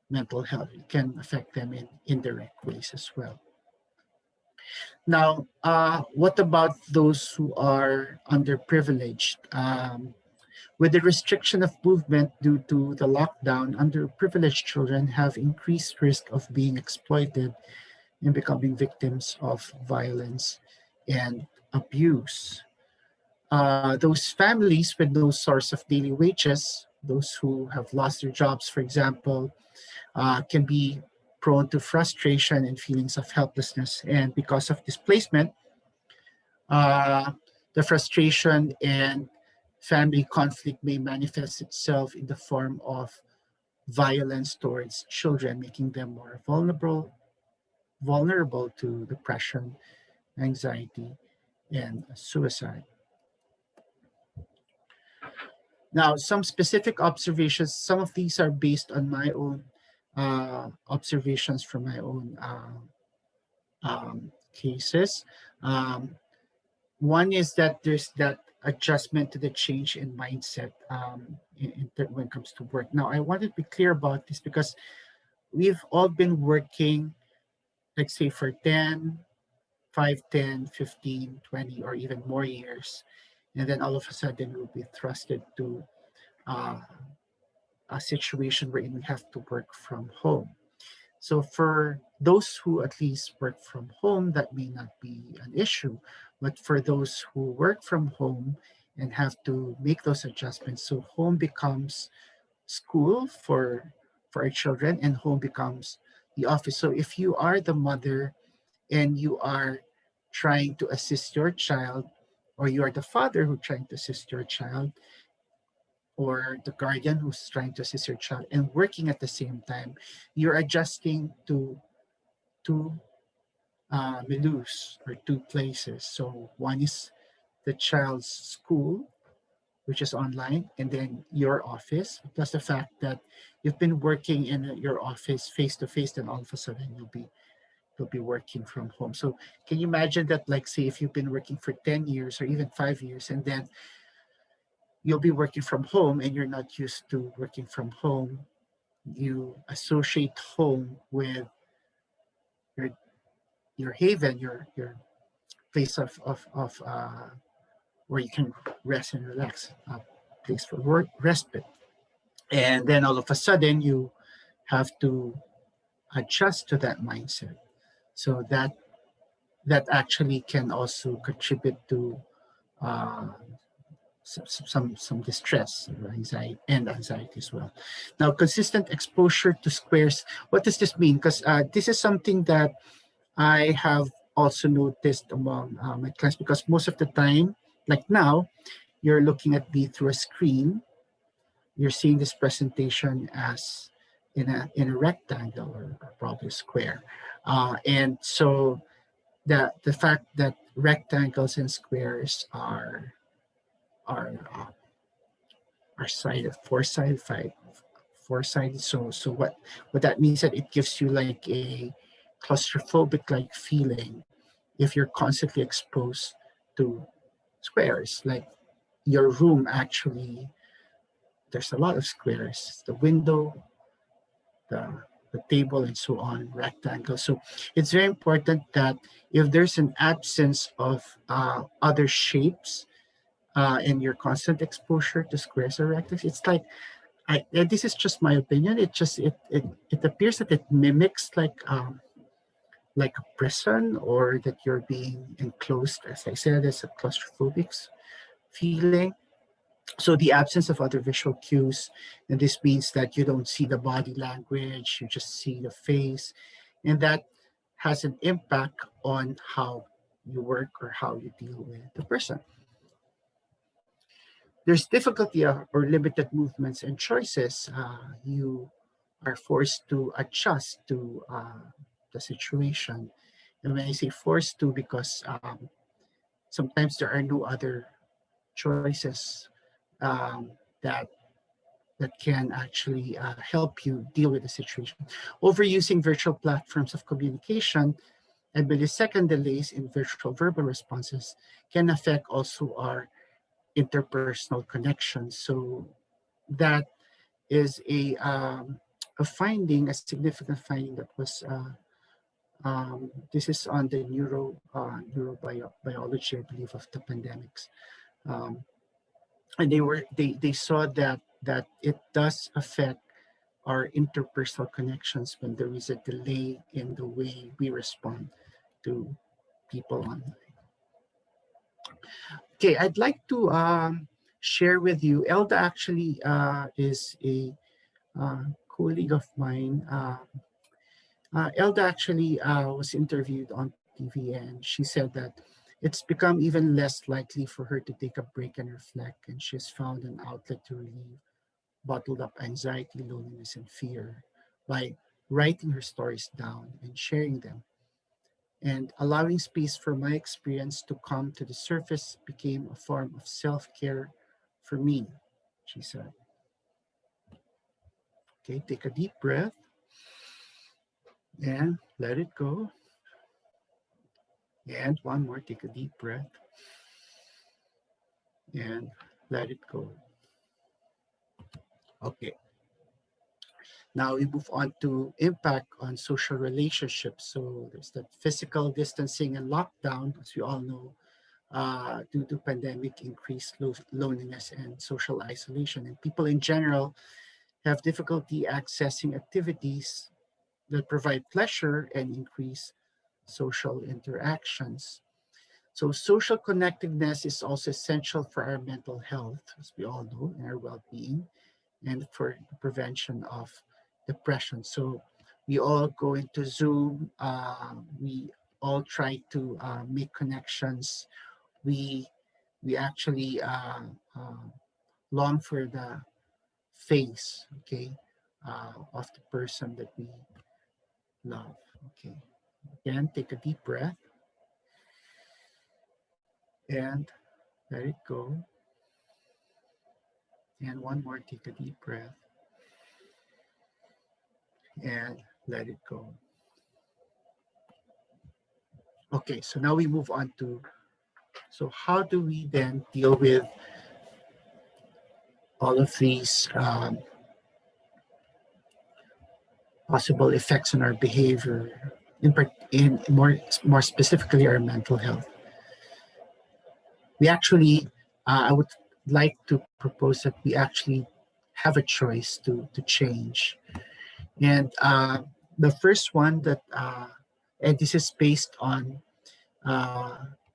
mental health. It can affect them in indirect ways as well. Now, what about those who are underprivileged? With the restriction of movement due to the lockdown, underprivileged children have increased risk of being exploited and becoming victims of violence and abuse. Those families with no source of daily wages, those who have lost their jobs, for example, can be prone to frustration and feelings of helplessness. And because of displacement, uh, the frustration and family conflict may manifest itself in the form of violence towards children, making them more vulnerable to depression, anxiety, and suicide. Now, some specific observations, some of these are based on my own observations from my own cases. One is that there's that adjustment to the change in mindset when it comes to work. Now, I want to be clear about this because we've all been working, let's say, for 10, 5, 10, 15, 20, or even more years. And then all of a sudden we'll be thrusted to uh, a situation wherein we have to work from home. So for those who at least work from home, that may not be an issue. But for those who work from home and have to make those adjustments, so home becomes school for our children, and home becomes the office. So if you are the mother and you are trying to assist your child or you are the father who's trying to assist your child, or the guardian who's trying to assist your child and working at the same time, you're adjusting to two menus or two places. So one is the child's school, which is online, and then your office, plus the fact that you've been working in your office face to face, then all of a sudden you'll be working from home. So can you imagine that, like, say if you've been working for 10 years or even 5 years, and then you'll be working from home and you're not used to working from home, you associate home with your your haven, your place of where you can rest and relax, place for work respite. And then all of a sudden you have to adjust to that mindset. So that actually can also contribute to uh, some distress or anxiety as well. Now, consistent exposure to squares. What does this mean? Because this is something that I have also noticed among my clients, because most of the time, like now, you're looking at me through a screen. You're seeing this presentation as in a rectangle or probably a square, and so the fact that rectangles and squares are sided, four sided. So what that means, that it gives you like a claustrophobic like feeling if you're constantly exposed to squares. Like your room actually, there's a lot of squares. The window, the table, and so on, rectangle. So it's very important that if there's an absence of other shapes and your constant exposure to squares or rectangles, it's like, and this is just my opinion. It appears that it mimics like a prison, or that you're being enclosed. As I said, it's a claustrophobic feeling. So the absence of other visual cues, and this means that you don't see the body language, you just see the face, and that has an impact on how you work or how you deal with the person. There's difficulty or limited movements and choices. You are forced to adjust to the situation. And when I say forced to, because sometimes there are no other choices that can actually help you deal with the situation. Overusing virtual platforms of communication and millisecond delays in virtual verbal responses can affect also our interpersonal connections. So that is a finding, a significant finding that was this is on the neurobiology, I believe, of the pandemics. Um, and they saw that it does affect our interpersonal connections when there is a delay in the way we respond to people online. Okay, I'd like to share with you. Elda actually is a colleague of mine. Elda actually was interviewed on TV, and she said that it's become even less likely for her to take a break and reflect, and she's found an outlet to relieve bottled up anxiety, loneliness, and fear by writing her stories down and sharing them. And allowing space for my experience to come to the surface became a form of self care for me, she said. Okay, take a deep breath and let it go. And one more, take a deep breath and let it go. Okay. Now we move on to impact on social relationships. So there's that physical distancing and lockdown, as we all know, due to pandemic, increased loneliness and social isolation. And people in general have difficulty accessing activities that provide pleasure and increase social interactions. So social connectedness is also essential for our mental health, as we all know, and our well-being, and for the prevention of depression. So we all go into Zoom. We all try to make connections. We we actually long for the face, okay, of the person that we love. Okay, again, take a deep breath and let it go. And one more, take a deep breath and let it go. Okay, so now we move on to, so how do we then deal with all of these possible effects on our behavior, in more specifically our mental health? We actually, I would like to propose that we actually have a choice to change. And the first one that, and this is based on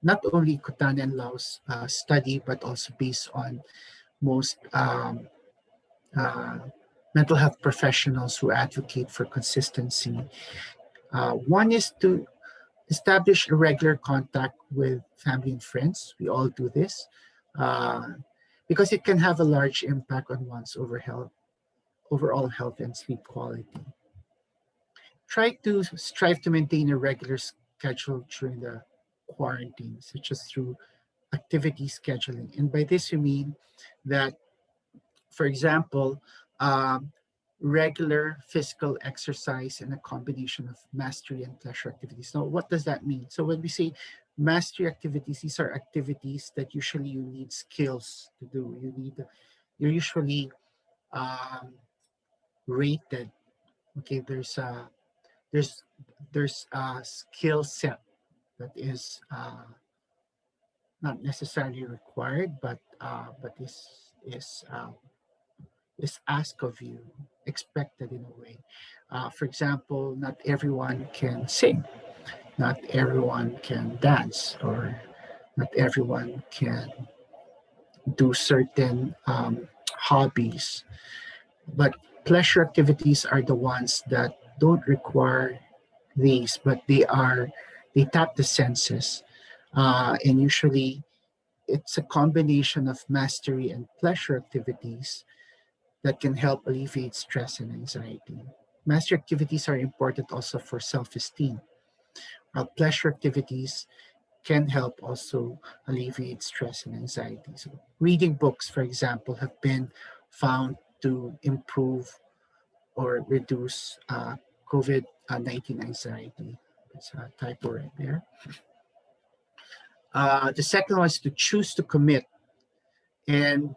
not only Kutan and Lau's study, but also based on most mental health professionals who advocate for consistency. One is to establish a regular contact with family and friends. We all do this because it can have a large impact on one's overall health and sleep quality. Try to strive to maintain a regular schedule during the quarantine, such as through activity scheduling. And by this, we mean that, for example, regular physical exercise and a combination of mastery and pleasure activities. Now, what does that mean? So when we say mastery activities, these are activities that usually you need skills to do. You're usually rated. Okay, there's a skill set that is not necessarily required, but is asked of you, expected in a way. For example, not everyone can sing, not everyone can dance, or not everyone can do certain hobbies. But pleasure activities are the ones that don't require these, but they tap the senses. And usually it's a combination of mastery and pleasure activities that can help alleviate stress and anxiety. Mastery activities are important also for self-esteem, while pleasure activities can help also alleviate stress and anxiety. So reading books, for example, have been found to improve or reduce COVID-19 anxiety. It's a typo right there. The second one is to choose to commit. And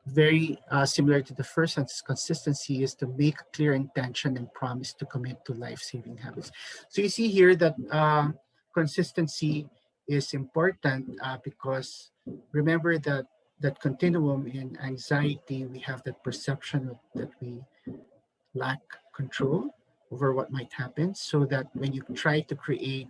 very similar to the first one, consistency is to make a clear intention and promise to commit to life-saving habits. So you see here that consistency is important because remember that continuum in anxiety, we have that perception that we lack control over what might happen, so that when you try to create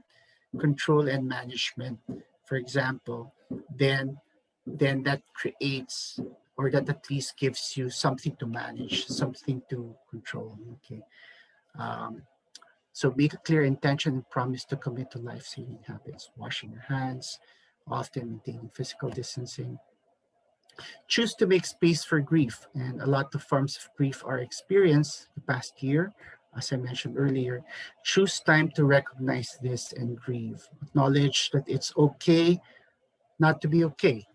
control and management, for example, then that creates, or that at least gives you something to manage, something to control. Okay. So make a clear intention and promise to commit to life-saving habits, washing your hands, often maintaining physical distancing. Choose to make space for grief, and a lot of forms of grief are experienced the past year. As I mentioned earlier, choose time to recognize this and grieve. Acknowledge that it's okay not to be okay.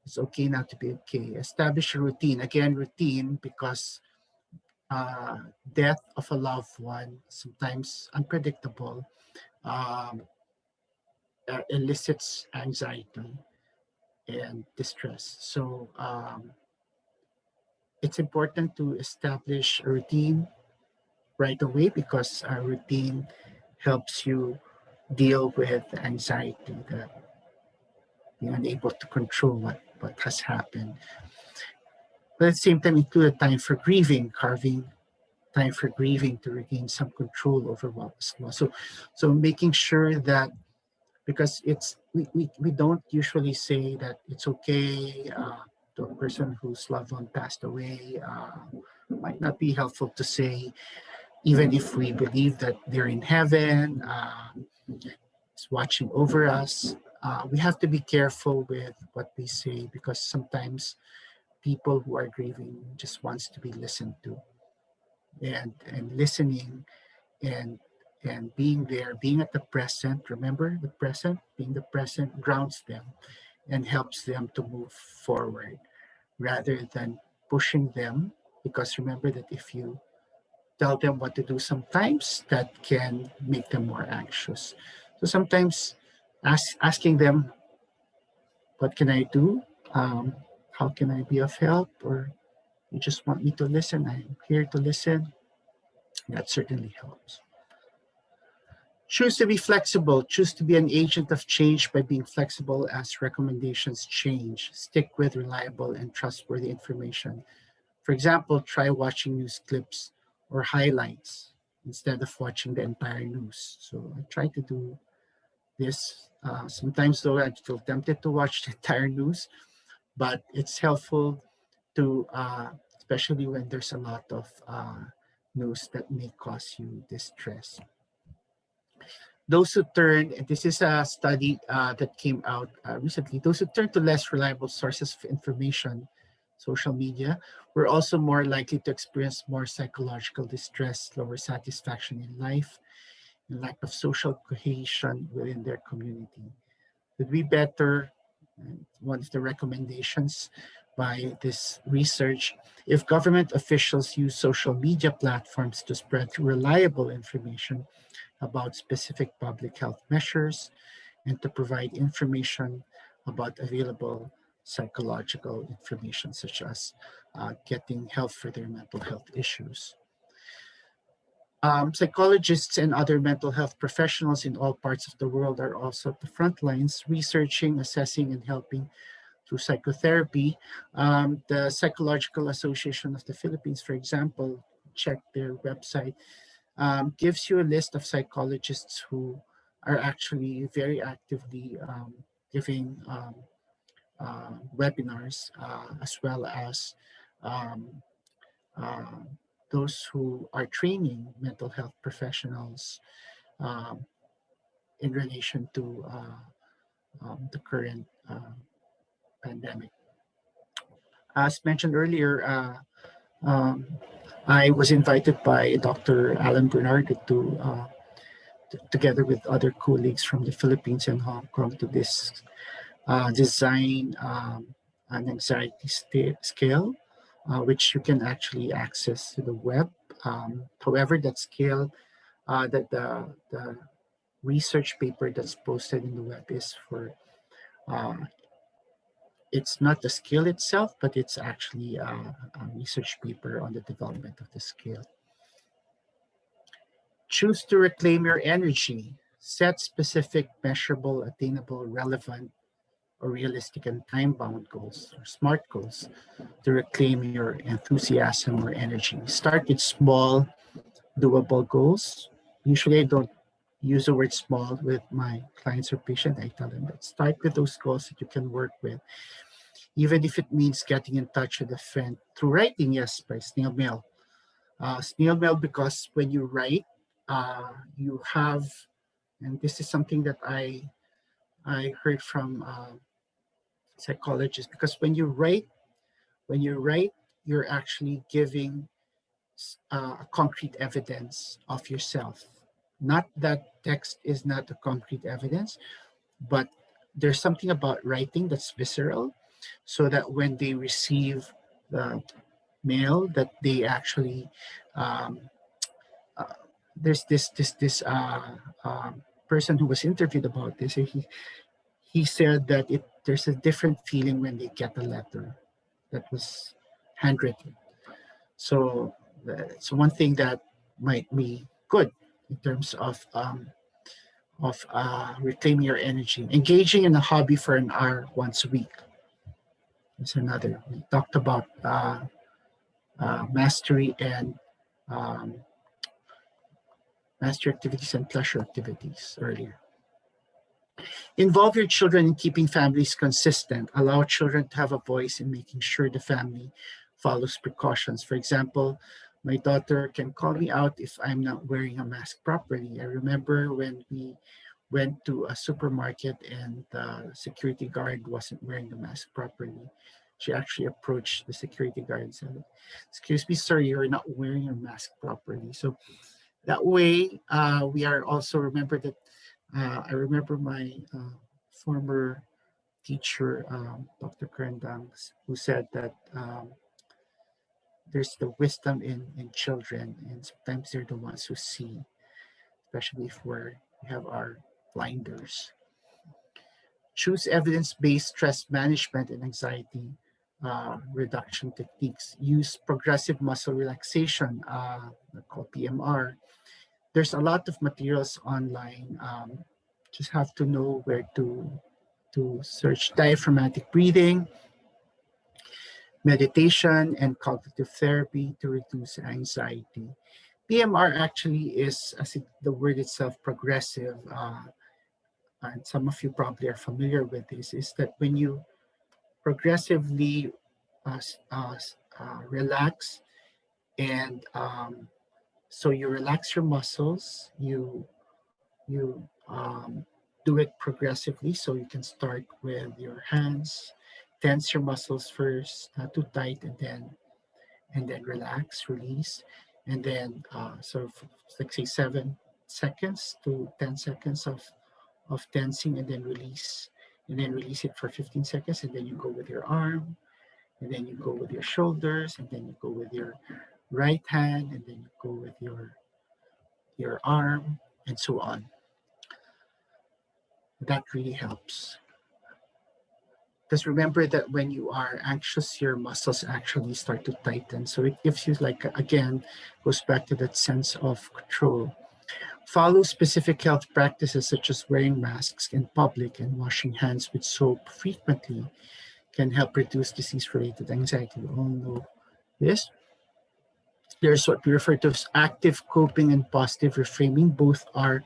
It's okay not to be okay. Establish a routine. Again, routine, because death of a loved one, sometimes unpredictable, elicits anxiety and distress. So it's important to establish a routine right away, because a routine helps you deal with anxiety, that you're unable to control what has happened. But at the same time, include time for grieving, carving time for grieving to regain some control over what was lost. So making sure that, because we don't usually say that it's okay to a person whose loved one passed away. Might not be helpful to say, even if we believe that they're in heaven, it's watching over us. we have to be careful with what we say, because sometimes people who are grieving just wants to be listened to, and listening and being there, being at the present. Remember, the present, being the present grounds them and helps them to move forward rather than pushing them. Because remember that if you tell them what to do, sometimes that can make them more anxious. So sometimes asking them, what can I do? Um, how can I be of help? Or you just want me to listen? I'm here to listen. That certainly helps. Choose to be flexible. Choose to be an agent of change by being flexible as recommendations change. Stick with reliable and trustworthy information. For example, try watching news clips or highlights instead of watching the entire news. So I try to do this. Sometimes, though, I feel tempted to watch the entire news, but it's helpful to, especially when there's a lot of news that may cause you distress. Those who turn, and this is a study that came out recently, those who turn to less reliable sources of information, social media, were also more likely to experience more psychological distress, lower satisfaction in life, and lack of social cohesion within their community. Would be better, one of the recommendations by this research, if government officials use social media platforms to spread reliable information about specific public health measures and to provide information about available psychological information, such as getting help for their mental health issues. Psychologists and other mental health professionals in all parts of the world are also at the front lines, researching, assessing, and helping through psychotherapy. The Psychological Association of the Philippines, for example, check their website, gives you a list of psychologists who are actually very actively giving webinars, as well as um, uh, those who are training mental health professionals um, in relation to the current pandemic. As mentioned earlier, um, I was invited by Dr. Alan Bernardo to, together with other colleagues from the Philippines and Hong Kong, to this design an anxiety scale, which you can actually access to the web. However, that scale, the research paper that's posted in the web is for, it's not the scale itself, but it's actually a research paper on the development of the scale. Choose to reclaim your energy. Set specific, measurable, attainable, relevant, or realistic and time-bound goals, or SMART goals, to reclaim your enthusiasm or energy. Start with small, doable goals. Usually I don't use the word small with my clients or patients. I tell them that start with those goals that you can work with, even if it means getting in touch with a friend through writing, yes, by snail mail. Snail mail, because when you write, you have, and this is something that I heard from psychologists, because when you write, you're actually giving concrete evidence of yourself. Not that text is not a concrete evidence, but there's something about writing that's visceral, so that when they receive the mail, that they actually um, uh, there's this person who was interviewed about this. He said that there's a different feeling when they get a letter that was handwritten. So it's one thing that might be good in terms of reclaiming your energy. Engaging in a hobby for an hour once a week is another. We talked about mastery and um, mastery activities and pleasure activities earlier. Involve your children in keeping families consistent. Allow children to have a voice in making sure the family follows precautions. For example, my daughter can call me out if I'm not wearing a mask properly. I remember when we went to a supermarket and the security guard wasn't wearing the mask properly. She actually approached the security guard and said, "Excuse me, sir, you're not wearing your mask properly." So that way, we are also remember that I remember my former teacher, Dr. Kerendang, who said that there's the wisdom in children, and sometimes they're the ones who see, especially if we have our blinders. Choose evidence-based stress management and anxiety reduction techniques. Use progressive muscle relaxation, called PMR. There's a lot of materials online. Just have to know where to search diaphragmatic breathing, meditation, and cognitive therapy to reduce anxiety. PMR actually is, as the word itself, progressive. And some of you probably are familiar with this, is that when you progressively relax, and so you relax your muscles, you do it progressively. So you can start with your hands, tense your muscles first, not too tight, and then relax, release, and then sort of like say 7 seconds to 10 seconds of tensing, and then release, it for 15 seconds, and then you go with your arm, and then you go with your shoulders, and then you go with your right hand, and then you go with your arm, and so on. That really helps. Because remember that when you are anxious, your muscles actually start to tighten. So it gives you, like, again, goes back to that sense of control. Follow specific health practices such as wearing masks in public and washing hands with soap frequently can help reduce disease-related anxiety. We all know this. There's what we refer to as active coping and positive reframing. Both are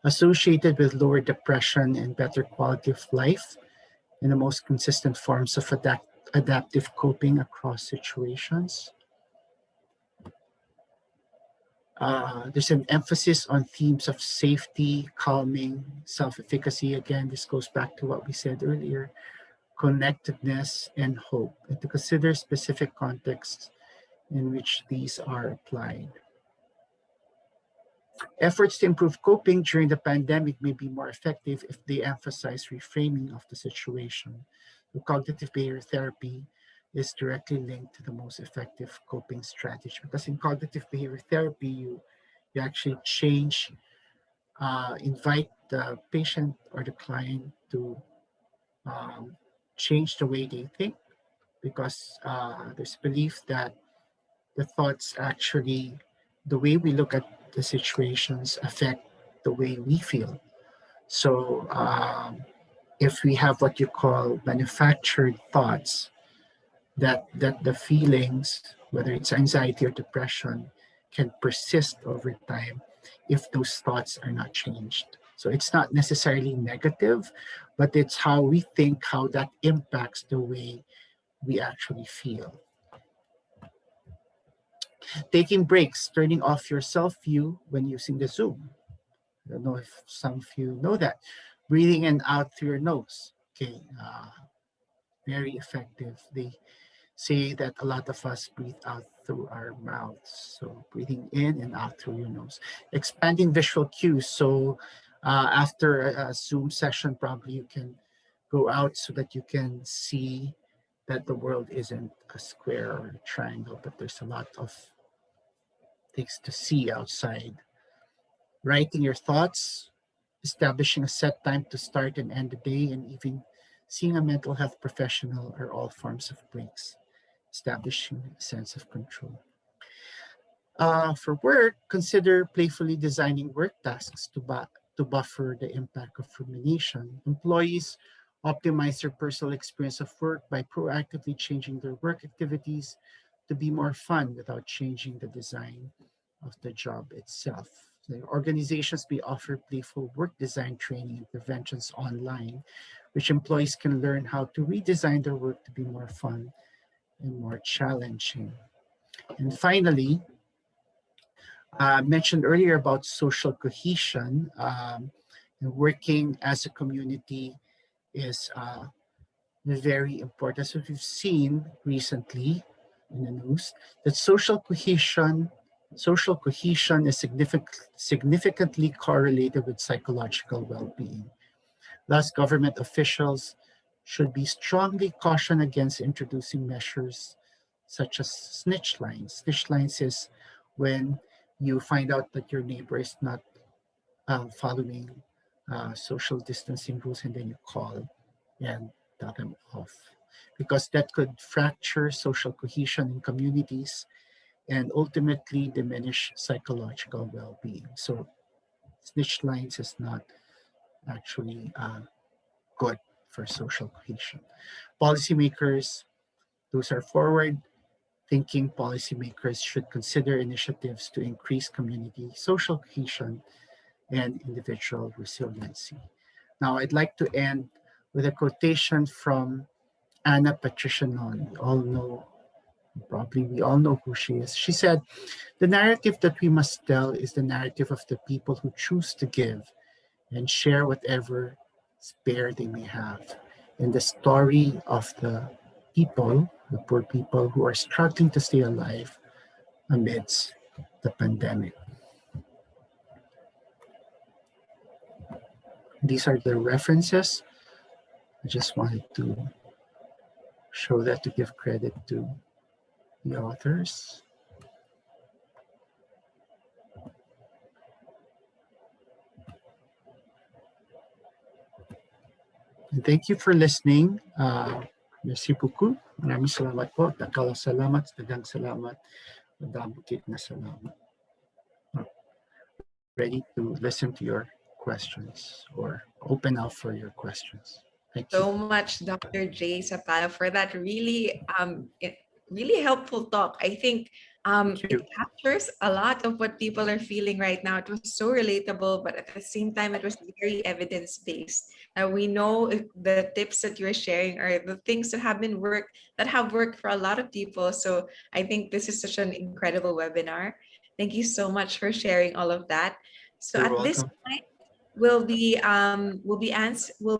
associated with lower depression and better quality of life, and the most consistent forms of adaptive coping across situations. There's an emphasis on themes of safety, calming, self-efficacy. Again, this goes back to what we said earlier, connectedness, and hope, and to consider specific contexts in which these are applied. Efforts to improve coping during the pandemic may be more effective if they emphasize reframing of the situation. The cognitive behavior therapy is directly linked to the most effective coping strategy, because in cognitive behavior therapy, you actually invite the patient or the client to change the way they think, because there's belief that the thoughts actually, the way we look at the situations affect the way we feel. So if we have what you call manufactured thoughts, that the feelings, whether it's anxiety or depression, can persist over time if those thoughts are not changed. So it's not necessarily negative, but it's how we think, how that impacts the way we actually feel. Taking breaks, turning off your self-view when using the Zoom. I don't know if some of you know that. Breathing in out through your nose. Okay, very effective. They say that a lot of us breathe out through our mouths. So breathing in and out through your nose. Expanding visual cues. So after a Zoom session, probably you can go out so that you can see that the world isn't a square or a triangle, but there's a lot of things to see outside. Writing your thoughts, establishing a set time to start and end the day, and even seeing a mental health professional are all forms of breaks, establishing a sense of control. For work, consider playfully designing work tasks to buffer the impact of rumination. Employees optimize their personal experience of work by proactively changing their work activities to be more fun without changing the design of the job itself. The organizations may offer playful work design training interventions online, which employees can learn how to redesign their work to be more fun and more challenging. And finally, I mentioned earlier about social cohesion, and And working as a community is very important. So we've seen recently in the news that social cohesion is significantly correlated with psychological well-being. Thus, government officials should be strongly cautioned against introducing measures such as snitch lines. Snitch lines is when you find out that your neighbor is not following social distancing rules, and then you call and tell them off, because that could fracture social cohesion in communities and ultimately diminish psychological well-being. So snitch lines is not actually good for social cohesion. Policymakers, those are forward thinking policymakers, should consider initiatives to increase community social cohesion and individual resiliency. Now, I'd like to end with a quotation from Anna Patricia Non. We all know who she is. She said, "The narrative that we must tell is the narrative of the people who choose to give and share whatever spare they may have, and the story of the people, the poor people who are struggling to stay alive amidst the pandemic." These are the references. I just wanted to show that to give credit to the authors. And thank you for listening. Merci beaucoup. Maraming salamat po. Daghang salamat, daghang salamat, madamukit na salamat. Ready to listen to your questions or open up for your questions. Thank you. So much, Dr. J. Zapata, for that really helpful talk. I think it captures a lot of what people are feeling right now. It was so relatable, but at the same time, it was very evidence-based. We know the tips that you're sharing are the things that have worked for a lot of people. So I think this is such an incredible webinar. Thank you so much for sharing all of that. So You're at this welcome. point, we'll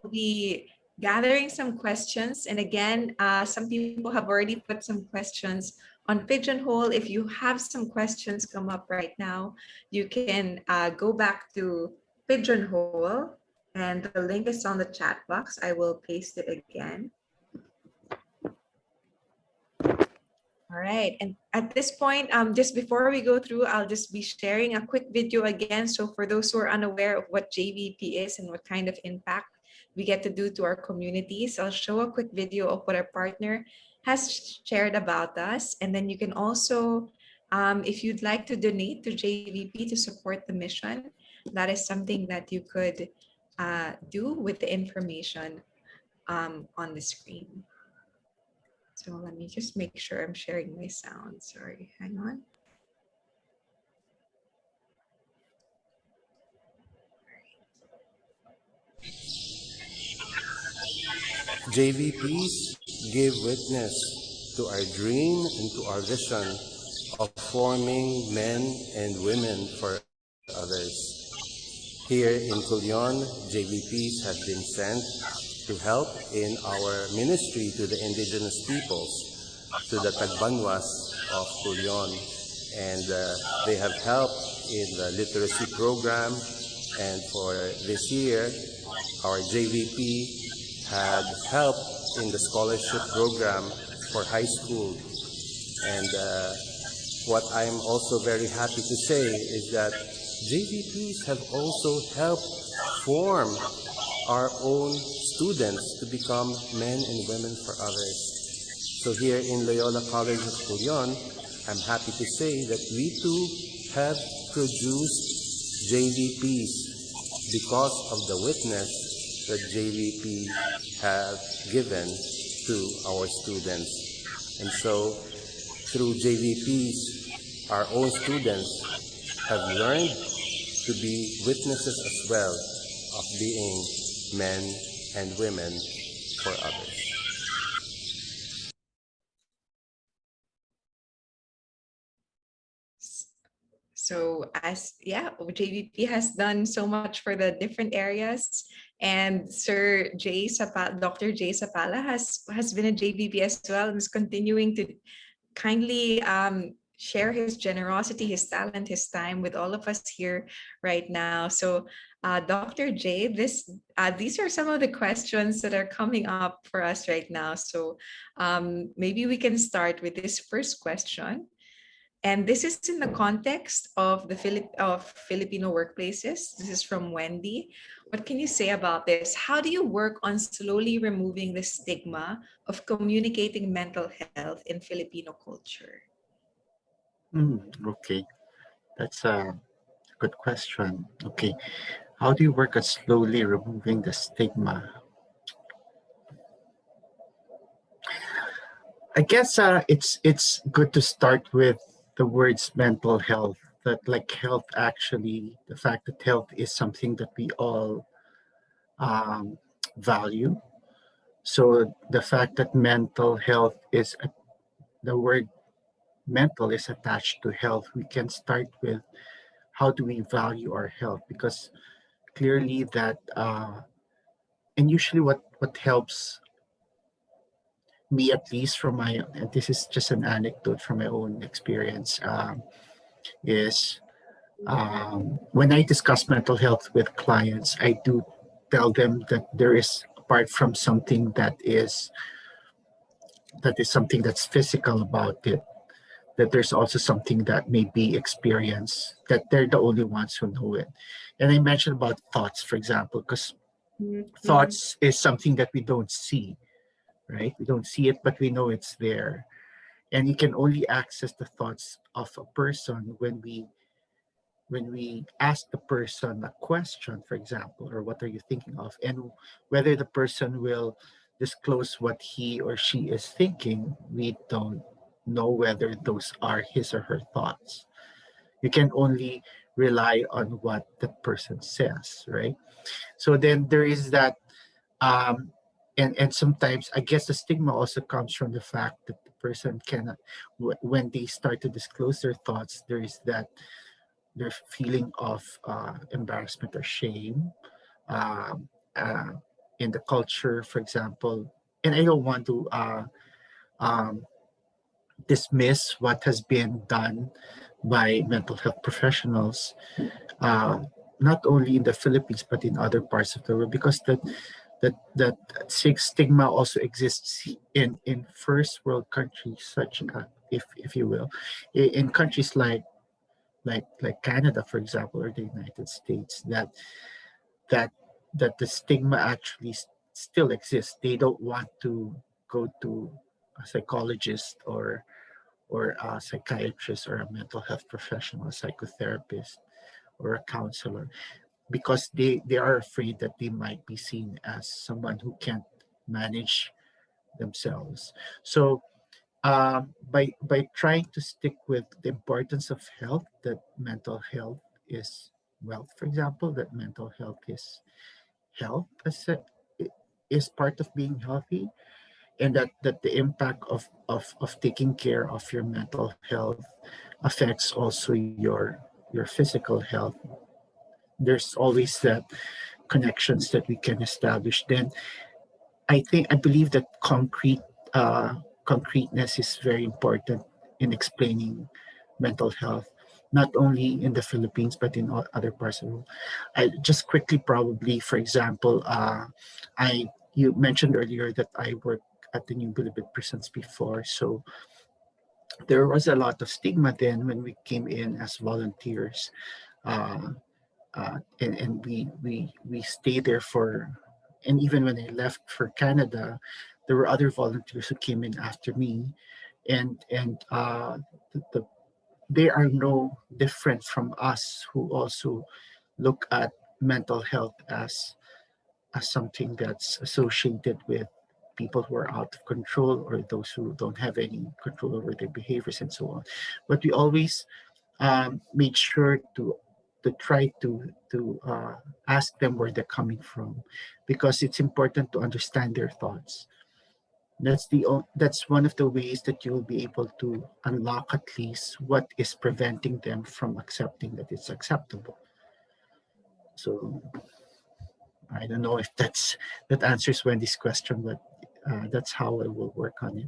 be gathering some questions. And again, some people have already put some questions on Pigeonhole. If you have some questions come up right now, you can go back to Pigeonhole, and the link is on the chat box. I will paste it again. All right, and at this point, just before we go through, I'll just be sharing a quick video again. So for those who are unaware of what JVP is and what kind of impact we get to do to our communities, I'll show a quick video of what our partner has shared about us. And then you can also, if you'd like to donate to JVP to support the mission, that is something that you could do with the information on the screen. So let me just make sure I'm sharing my sound. Sorry, hang on. JVPs give witness to our dream and to our vision of forming men and women for others. Here in Culion, JVPs have been sent to help in our ministry to the indigenous peoples, to the Tagbanwas of Culion. And they have helped in the literacy program. And for this year, our JVP had helped in the scholarship program for high school. And what I'm also very happy to say is that JVPs have also helped form our own students to become men and women for others. So here in Loyola College of Culion, I'm happy to say that we too have produced JVPs because of the witness that JVP have given to our students. And so through JVPs, our own students have learned to be witnesses as well of being men and women for others. So So JVP has done so much for the different areas, and Dr. Jay Sapala has been a JVP as well, and is continuing to kindly share his generosity, his talent, his time with all of us here right now. So, Dr. J, these are some of the questions that are coming up for us right now. So, maybe we can start with this first question. And this is in the context of Filipino workplaces. This is from Wendy. What can you say about this? How do you work on slowly removing the stigma of communicating mental health in Filipino culture? Okay, that's a good question. Okay, how do you work at slowly removing the stigma? I guess it's good to start with the words mental health. That like health actually, the fact that health is something that we all value. So the fact that mental health the word mental is attached to health, we can start with how do we value our health, because clearly that and usually what helps me, at least from my, and this is just an anecdote from my own experience, is when I discuss mental health with clients, I do tell them that there is, apart from something that's physical about it, that there's also something that may be experienced, that they're the only ones who know it. And I mentioned about thoughts, for example, because thoughts is something that we don't see, right? We don't see it, but we know it's there. And you can only access the thoughts of a person when we ask the person a question, for example, or what are you thinking of, and whether the person will disclose what he or she is thinking, we don't know whether those are his or her thoughts. You can only rely on what the person says, right? So then there is that, um, and sometimes I guess the stigma also comes from the fact that the person cannot, when they start to disclose their thoughts, there is that their feeling of embarrassment or shame um, uh, in the culture, for example. And I don't want to um, dismiss what has been done by mental health professionals, uh, not only in the Philippines but in other parts of the world, because that stigma also exists in first world countries, such if you will, in countries like Canada, for example, or the United States, that that the stigma actually still exists. They don't want to go to a psychologist or a psychiatrist or a mental health professional, a psychotherapist or a counselor, because they are afraid that they might be seen as someone who can't manage themselves. So by trying to stick with the importance of health, that mental health is wealth, for example, that mental health is health is part of being healthy, and that the impact of taking care of your mental health affects also your physical health. There's always that connections that we can establish. Then I believe that concreteness is very important in explaining mental health, not only in the Philippines but in all other parts of the world. I just quickly, probably, for example, I you mentioned earlier that I worked at the New Bilibid prisons before, so there was a lot of stigma then when we came in as volunteers. Uh, and we stayed there for, and even when I left for Canada, there were other volunteers who came in after me, and they are no different from us, who also look at mental health as something that's associated with people who are out of control or those who don't have any control over their behaviors and so on. But we always made sure to try to ask them where they're coming from, because it's important to understand their thoughts. That's one of the ways that you'll be able to unlock at least what is preventing them from accepting that it's acceptable. So I don't know if that answers Wendy's question, but that's how I will work on it.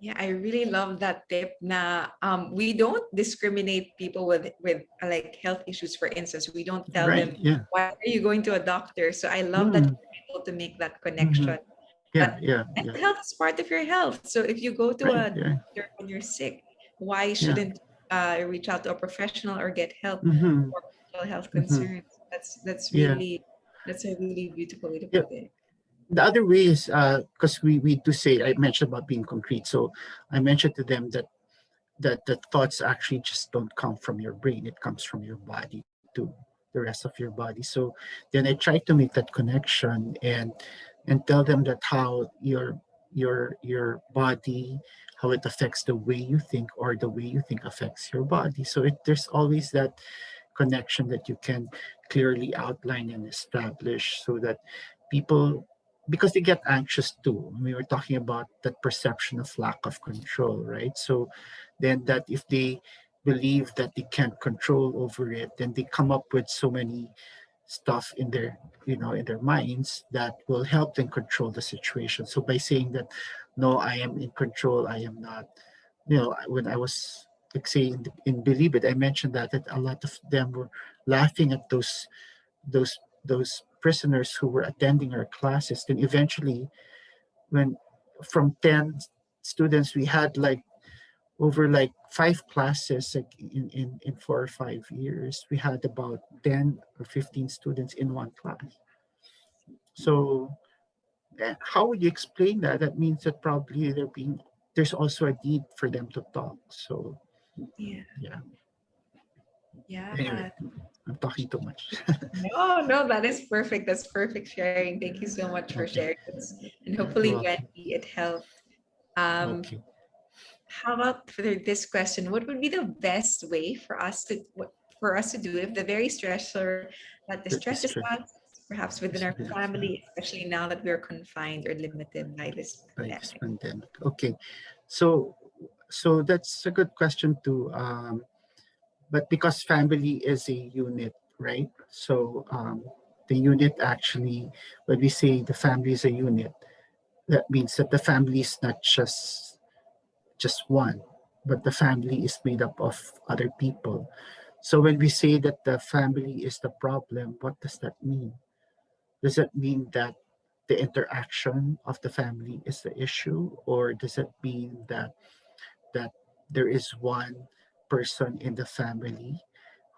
Yeah, I really love that tip. We don't discriminate people with like health issues. For instance, we don't tell Right? them, Yeah. why are you going to a doctor? So I love that Mm, you're able to make that mhm. connection. Yeah. That Yeah. Yeah. mental health is part of your health. So if you go to Right. a Yeah. doctor when you're sick, why Yeah. shouldn't reach out to a professional or get help Mm-hmm. for mental health Mm-hmm. concerns? Yeah. That's a really beautiful way to Yeah. put it. The other way is because we do say, I mentioned about being concrete. So I mentioned to them that the thoughts actually just don't come from your brain. It comes from your body to the rest of your body. So then I try to make that connection and tell them that how your body, how it affects the way you think, or the way you think affects your body. So there's always that connection that you can clearly outline and establish so that people, because they get anxious too. We were talking about that perception of lack of control, right? So then that if they believe that they can't control over it, then they come up with so many stuff in their, in their minds that will help them control the situation. So by saying that, no, I am in control, I am not, when I was like saying in Believe It, I mentioned that a lot of them were laughing at those prisoners who were attending our classes. Then eventually, when from 10 students, we had like over like 5 classes, like in 4 or 5 years, we had about 10 or 15 students in one class. So how would you explain that? That means that probably there's also a need for them to talk. So Yeah, yeah. yeah. Anyway, I'm talking too much. No, that is perfect. That's perfect sharing. Thank you so much for Okay. sharing this. And You're hopefully, welcome. Wendy, it helped. Um, Okay. how about for this question? What would be the best way for us to do if the very stressor that The distresses stress. us, perhaps within our family, especially now that we're confined or limited by this By this pandemic? pandemic. Okay. So that's a good question too. But because family is a unit, right? So the unit actually, when we say the family is a unit, that means that the family is not just one, but the family is made up of other people. So when we say that the family is the problem, what does that mean? Does that mean that the interaction of the family is the issue, or does it mean that there is one person in the family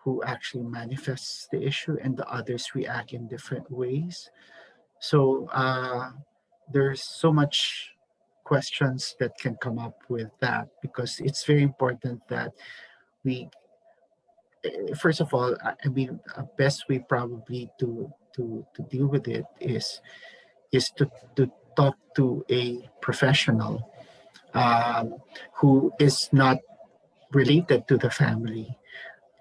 who actually manifests the issue and the others react in different ways? So there's so much questions that can come up with that, because it's very important that we first of all, I mean, a best way probably to deal with it is to talk to a professional who is not related to the family.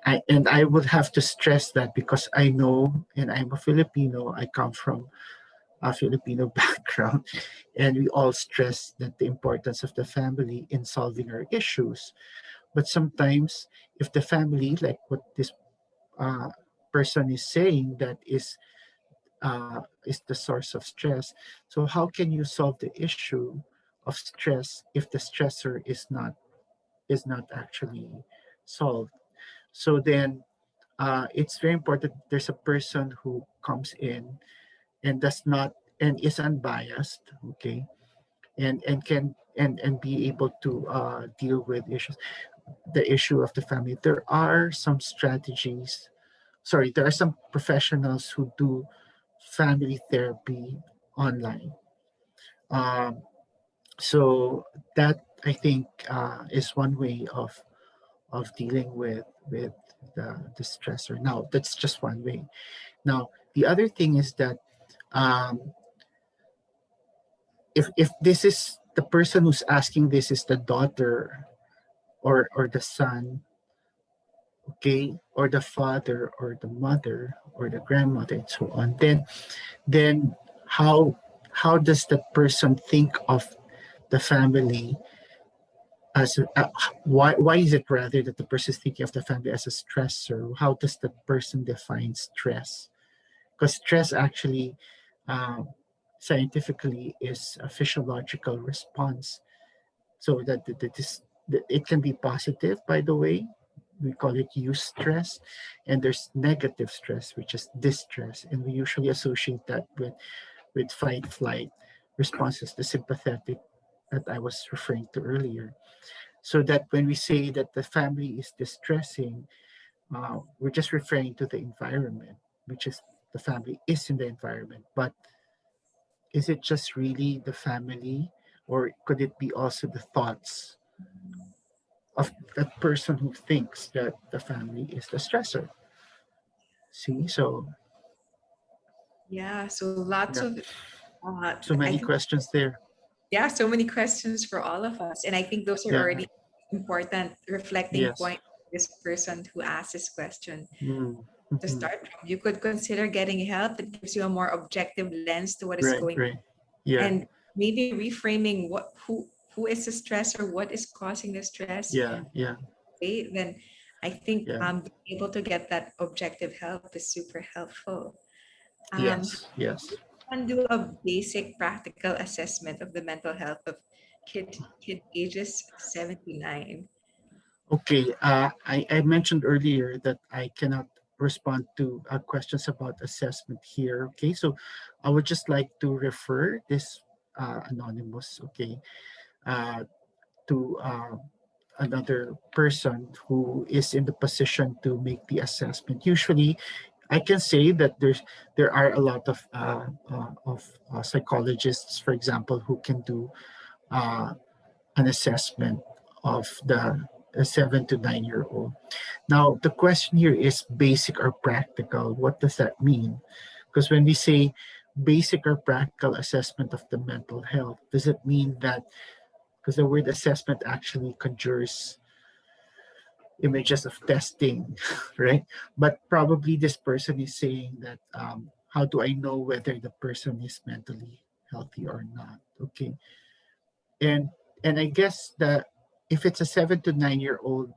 And I would have to stress that, because I know, and I'm a Filipino, I come from a Filipino background, and we all stress that the importance of the family in solving our issues. But sometimes, if the family, like what this uh, person is saying, that is the source of stress. So how can you solve the issue of stress if the stressor is not actually solved? So then it's very important there's a person who comes in and does not and is unbiased, okay, and can and be able to deal with the issue of the family. There are some strategies, sorry, there are some professionals who do family therapy online. Um, so that, I think, is one way of dealing with the stressor. Now, that's just one way. Now, the other thing is that um, if this is the person who's asking, this is the daughter or the son, okay, or the father or the mother or the grandmother and so on, then how does that person think of the family as why is it rather that the person is thinking of the family as a stressor? How does the person define stress? Because stress actually um, scientifically is a physiological response, so that it can be positive, by the way. We call it eustress, and there's negative stress, which is distress, and we usually associate that with fight flight responses, the sympathetic that I was referring to earlier. So that when we say that the family is distressing, we're just referring to the environment, which is the family is in the environment. But is it just really the family, or could it be also the thoughts of that person who thinks that the family is the stressor? See, so Yeah, so lots yeah, of so I many think, questions there. yeah, so many questions for all of us. And I think those are Yeah, already important reflecting yes. point for this person who asked this question. Mm, To mhm. start from, you could consider getting help that gives you a more objective lens to what is Right, going on, right. Yeah, and maybe reframing who is the stressor, what is causing the stress, yeah, yeah, okay, then I think yeah. being able to get that objective help is super helpful. Yes, yes. And do a basic practical assessment of the mental health of kid ages 7 to 9. Okay, I mentioned earlier that I cannot respond to questions about assessment here. Okay, so I would just like to refer this anonymous, okay, uh, to another person who is in the position to make the assessment. Usually, I can say that there are a lot of psychologists, for example, who can do uh, an assessment of the 7 to 9 year old. Now, the question here is basic or practical. What does that mean? Because when we say basic or practical assessment of the mental health, does it mean that, because the word assessment actually conjures images of testing, right? But probably this person is saying that how do I know whether the person is mentally healthy or not? Okay, and I guess that if it's a 7 to 9 year old,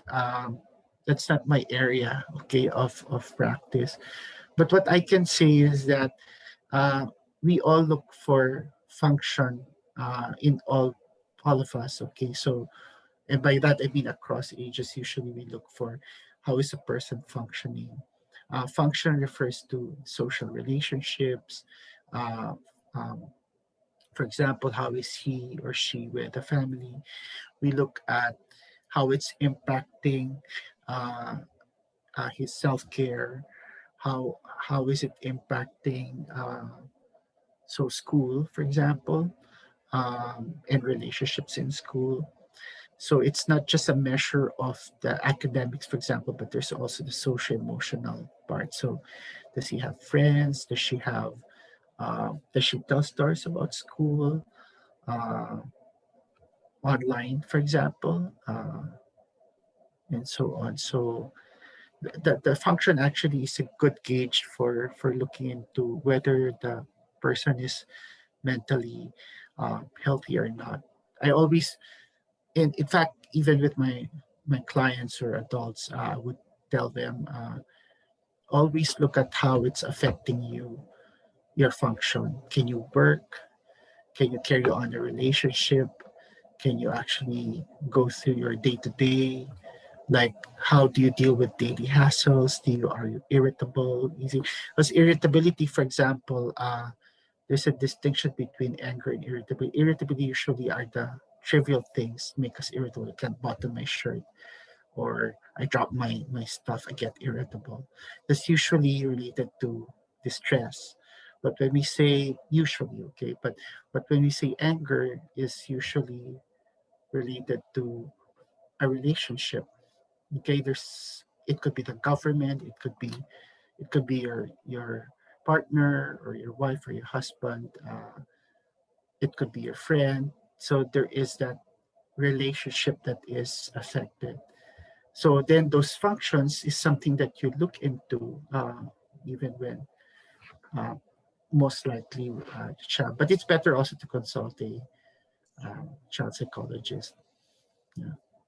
that's not my area, okay, of practice. But what I can say is that uh, we all look for function in all of us, okay. So, and by that I mean across ages. Usually, we look for how is a person functioning. Function refers to social relationships. Uh, um, for example, how is he or she with the family? We look at how it's impacting uh, his self-care. How is it impacting so school, for example, and relationships in school. So it's not just a measure of the academics, for example, but there's also the social emotional part. So does he have friends? Does she tell stories about school online, for example, and so on. So the function actually is a good gauge for looking into whether the person is mentally healthy or not. I always, in fact, even with my clients or adults, I would tell them always look at how it's affecting you, your function. Can you work? Can you carry on a relationship? Can you actually go through your day to day? Like, how do you deal with daily hassles? Are you irritable, easy? Because irritability, for example, there's a distinction between anger and irritability. Irritability usually are the trivial things make us irritable. I can't button my shirt, or I drop my stuff, I get irritable. That's usually related to distress. But when we say usually, okay, but when we say anger is usually related to a relationship. Okay, there's it could be the government, it could be your partner or your wife or your husband. It could be your friend. So there is that relationship that is affected. So then those functions is something that you look into even when uh, most likely child. But it's better also to consult child psychologist.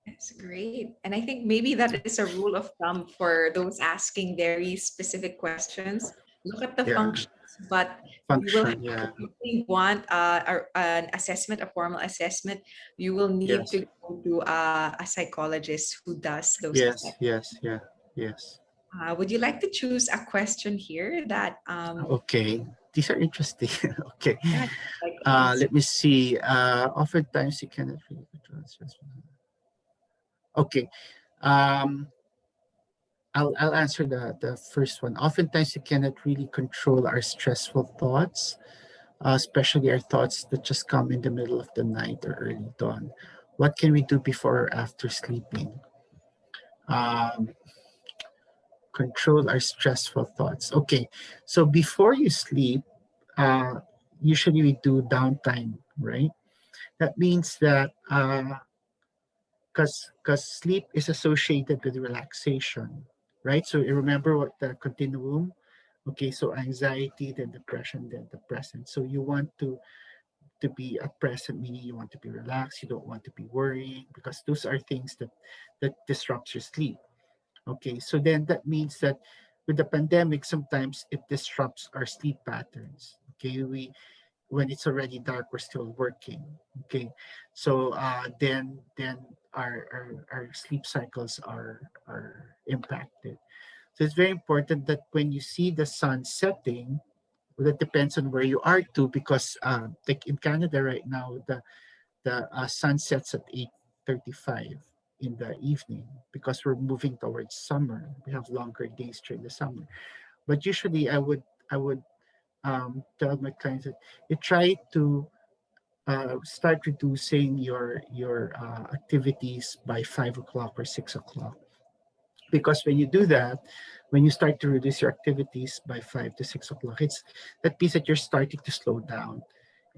That's great. And I think maybe that is a rule of thumb for those asking very specific questions. Look at the Yeah, functions, but you will have, function. Yeah, if you really want an assessment, a formal assessment, you will need yes, to go to a psychologist who does those yes, assessments. yes, yeah, yes. Would you like to choose a question here that Okay, these are interesting. Okay, yeah, like to answer? let me see. Oftentimes you cannot really control stress. Okay, um, I'll answer the first one. Oftentimes, you cannot really control our stressful thoughts, especially our thoughts that just come in the middle of the night or early dawn. What can we do before or after sleeping? Um, Control our stressful thoughts. Okay, so before you sleep, uh, usually we do downtime, right? That means that because sleep is associated with relaxation, right? So you remember what the continuum. Okay, so anxiety, then depression, then depressant. So you want to be at present, meaning you want to be relaxed. You don't want to be worrying because those are things that disrupts your sleep. Okay, so then that means that with the pandemic, sometimes it disrupts our sleep patterns. Okay, we when it's already dark, we're still working. Okay, so then our sleep cycles are impacted. So it's very important that when you see the sun setting, well, that depends on where you are too, because like in Canada right now, the sun sets at 8:35 in the evening because we're moving towards summer. We have longer days during the summer. But usually, I would tell my clients that you try to start reducing your activities by 5 o'clock or 6 o'clock. Because when you do that, when you start to reduce your activities by 5 to 6 o'clock, it's that means that you're starting to slow down.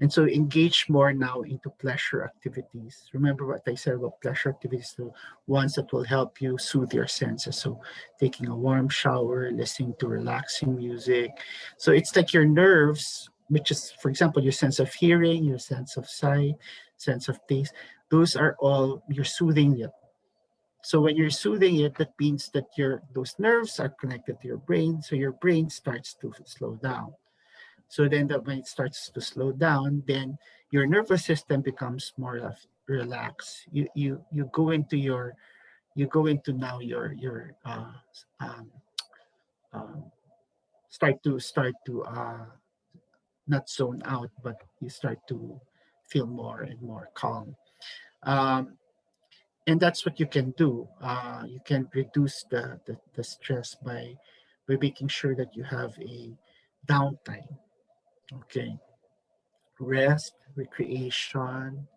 And so engage more now into pleasure activities. Remember what I said about pleasure activities, the ones that will help you soothe your senses. So taking a warm shower, listening to relaxing music. So it's like your nerves, which is, for example, your sense of hearing, your sense of sight, sense of taste, those are all, you're soothing it. So when you're soothing it, that means that your those nerves are connected to your brain. So your brain starts to slow down. So then that when it starts to slow down, then your nervous system becomes more relaxed. You go into your you go into now your um, um, start to not zone out, but you start to feel more and more calm. Um, and that's what you can do. You can reduce the stress by making sure that you have a downtime. Okay, rest, recreation,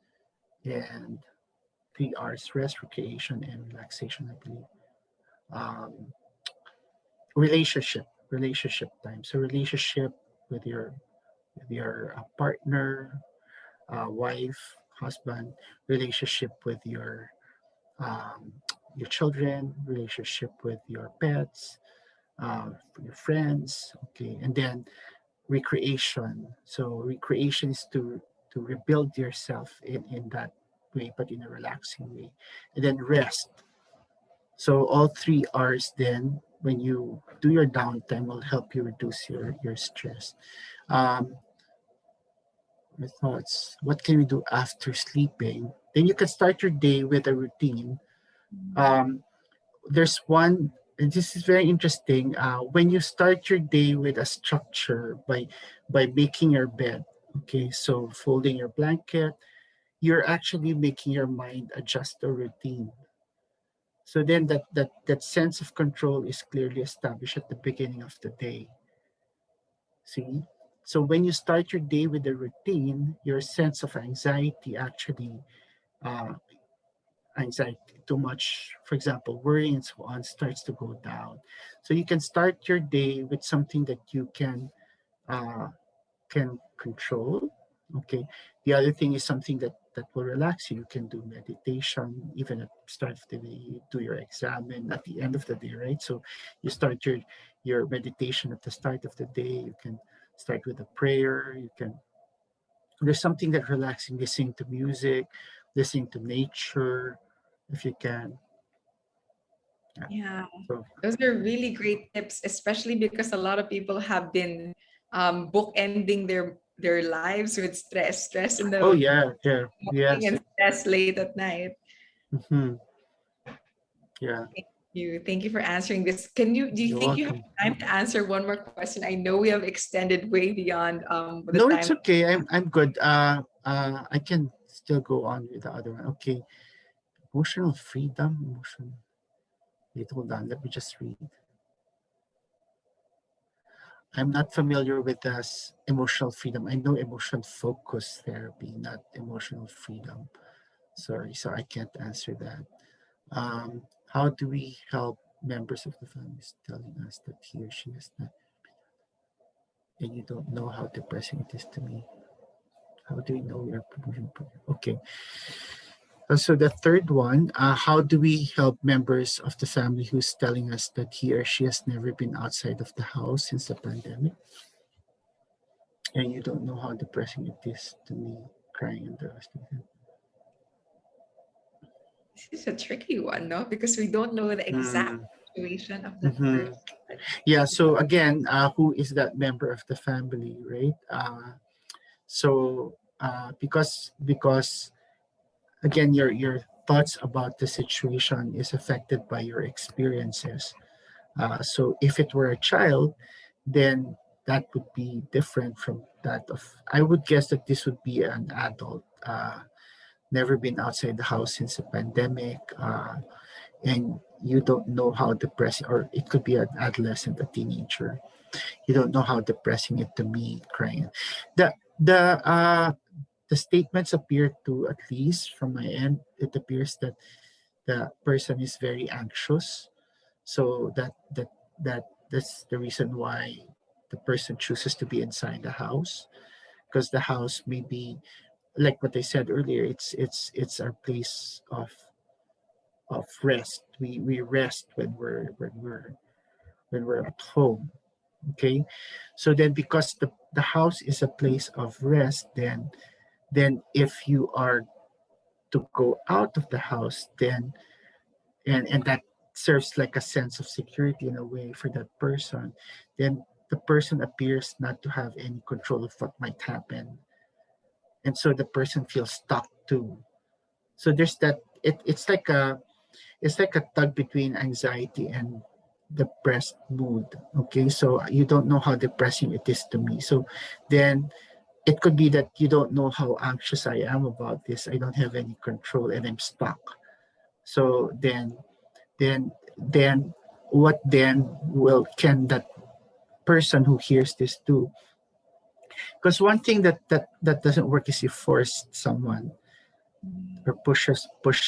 and 3 hours rest, recreation, and relaxation. I believe. Um, relationship time. So relationship with your partner, wife, husband. Relationship with um, your children. Relationship with your pets, your friends. Okay, and then recreation. So recreation is to rebuild yourself in that way, but in a relaxing way. And then rest. So all 3 hours then when you do your downtime will help you reduce your stress. Um, my thoughts. What can we do after sleeping? Then you can start your day with a routine. Um, there's one, and this is very interesting. When you start your day with a structure by making your bed, okay, so folding your blanket, you're actually making your mind adjust a routine. So then that sense of control is clearly established at the beginning of the day. See? So when you start your day with a routine, your sense of uh, anxiety, too much, for example, worrying and so on, starts to go down. So you can start your day with something that you uh, can control. Okay. The other thing is something that will relax you. You can do meditation even at the start of the day. You do your exam and at the end of the day, right? So you start your meditation at the start of the day. You can start with a prayer. You can there's something that relaxing, listening to music, listening to nature, if you can. Yeah, So, those are really great tips, especially because a lot of people have been bookending their lives with stress in oh the yeah, yeah, morning yes. and stress late at night. Hmm. Yeah, Thank you for answering this. Do you you're think you have welcome. time to answer one more question? I know we have extended way beyond the No, time. it's okay. I'm good. I can still go on with the other one. Okay. Emotional freedom. Emotional. Wait, hold on. Let me just read. I'm not familiar with this emotional freedom. I know emotion focus therapy, not emotional freedom. Sorry, so I can't answer that. How do we help members of the families telling us that he or she is not, and you don't know how depressing it is to me? How do we know we are promoting program? Okay. So the third one, how do we help members of the family who's telling us that he or she has never been outside of the house since the pandemic? And you don't know how depressing it is to me crying in the rest of it. This is a tricky one, no? Because we don't know the exact situation of that Mhm. person. Yeah, so again, who is that member of the family, right? Because again, your thoughts about the situation is affected by your experiences. So if it were a child, then that would be different from that of. I would guess that this would be an adult, never been outside the house since the pandemic, and you don't know how depressing, or it could be an adolescent, a teenager. You don't know how depressing it to me crying. The the uh the statements appear to, at least from my end, it appears that the person is very anxious. So that's the reason why the person chooses to be inside the house, because the house may be like what I said earlier. It's our place of rest. We rest when we're at home. Okay, so then because the house is a place of rest, then if you are to go out of the house, then and that serves like a sense of security in a way for that person, then the person appears not to have any control of what might happen, and so the person feels stuck too. So there's that. It's like a tug between anxiety and depressed mood. Okay, so you don't know how depressing it is to me. So then it could be that you don't know how anxious I am about this. I don't have any control and I'm stuck. So then what then will can that person who hears this do? Because one thing that doesn't work is you force someone or push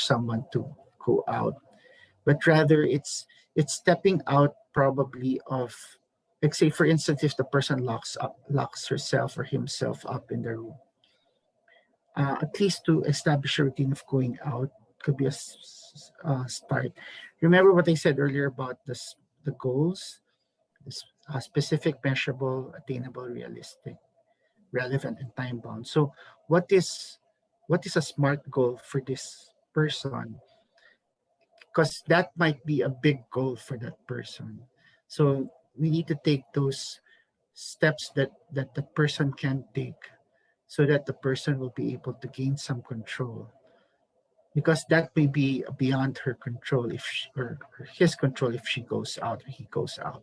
someone to go out, but rather it's stepping out probably of, like, say for instance, if the person locks herself or himself up in the room, at least to establish a routine of going out could be a start. Remember what I said earlier about the goals, specific, measurable, attainable, realistic, relevant, and time bound. So what is a smart goal for this person? Because that might be a big goal for that person. So we need to take those steps that the person can take, so that the person will be able to gain some control, because that may be beyond her control if or his control if she goes out or he goes out.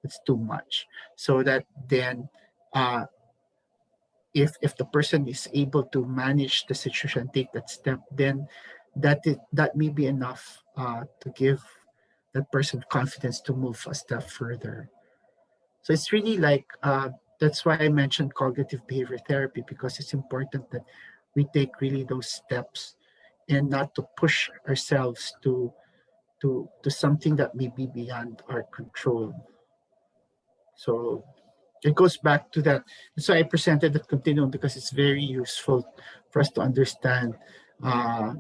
It's too much. So that then, uh, if the person is able to manage the situation, take that step, then that may be enough to give that person confidence to move a step further. So it's really like, that's why I mentioned cognitive behavior therapy, because it's important that we take really those steps and not to push ourselves to something that may be beyond our control. So it goes back to that. That's why I presented the continuum, because it's very useful for us to understand. Uh,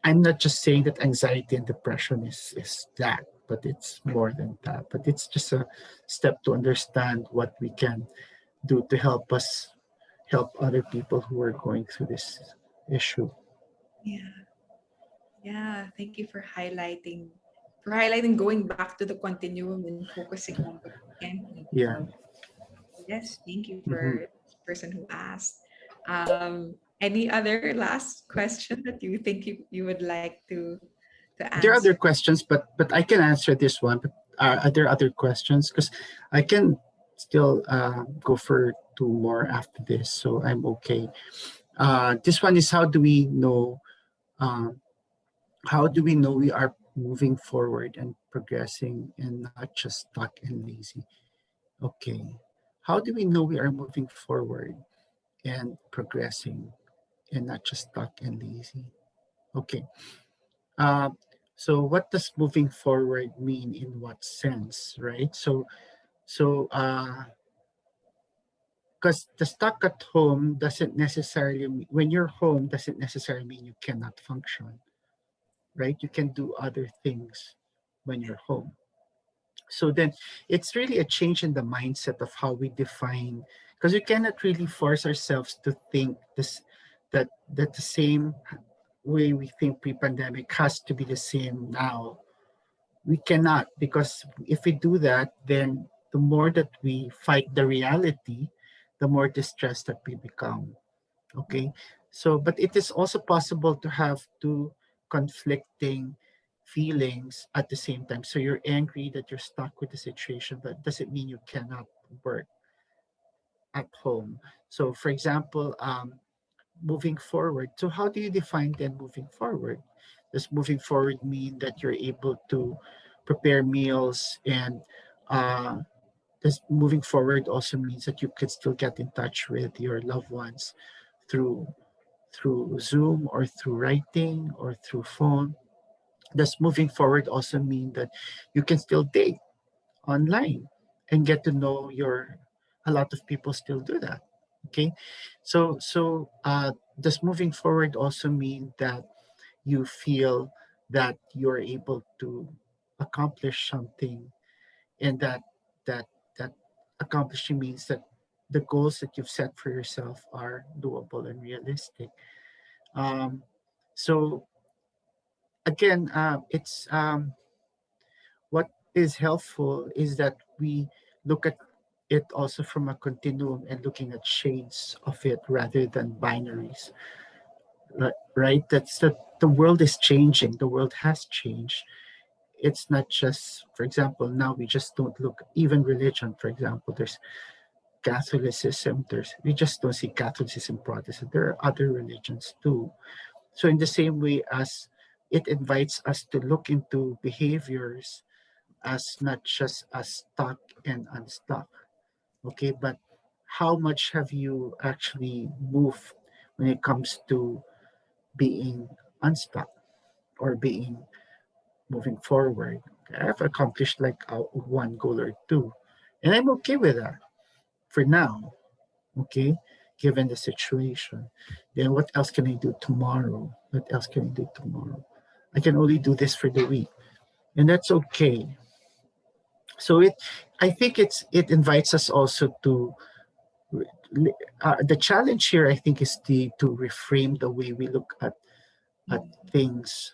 I'm not just saying that anxiety and depression is that, but it's more than that. But it's just a step to understand what we can do to help other people who are going through this issue. Yeah. Yeah. Thank you for highlighting going back to the continuum and focusing on what can be Yeah. done. Yes, thank you Mhm. for this person who asked. Any other last question that you think you would like to There are other answer? questions, but I can answer this one. But are there other questions? Because I can still go for two more after this, so I'm okay. This one is um, how do we know we are moving forward and progressing and not just stuck and lazy? Okay. How do we know we are moving forward and progressing and not just stuck and lazy? Okay. Uh, so what does moving forward mean in what sense, right? So because the stuck at home doesn't necessarily when you're home doesn't necessarily mean you cannot function, right? You can do other things when you're home. So then it's really a change in the mindset of how we define, because we cannot really force ourselves to think that the same way we think pre-pandemic has to be the same now. We cannot, because if we do that, then the more that we fight the reality, the more distressed that we become. Okay. So but it is also possible to have two conflicting feelings at the same time. So you're angry that you're stuck with the situation, but doesn't mean you cannot work at home. So for example, moving forward, so how do you define then moving forward? Does moving forward mean that you're able to prepare meals, and does moving forward also means that you could still get in touch with your loved ones through Zoom or through writing or through phone? Does moving forward also mean that you can still date online and get to know your a lot of people still do that? Okay. So does moving forward also mean that you feel that you're able to accomplish something, and that that accomplishing means that the goals that you've set for yourself are doable and realistic? um, so again, it's what is helpful is that we look at it also from a continuum and looking at shades of it rather than binaries. Right? That's that the world is changing. The world has changed. It's not just, for example, now we just don't look even religion. For example, there's Catholicism. There's we just don't see Catholicism, Protestant. There are other religions too. So in the same way as it invites us to look into behaviors as not just as stuck and unstuck, okay, but how much have you actually moved when it comes to being unstuck or being moving forward? Okay, I've accomplished like one goal or two, and I'm okay with that for now. Okay, given the situation, then what else can I do tomorrow? What else can I do tomorrow? I can only do this for the week, and that's okay. So I think it invites us also to the challenge here. I think is to reframe the way we look at things.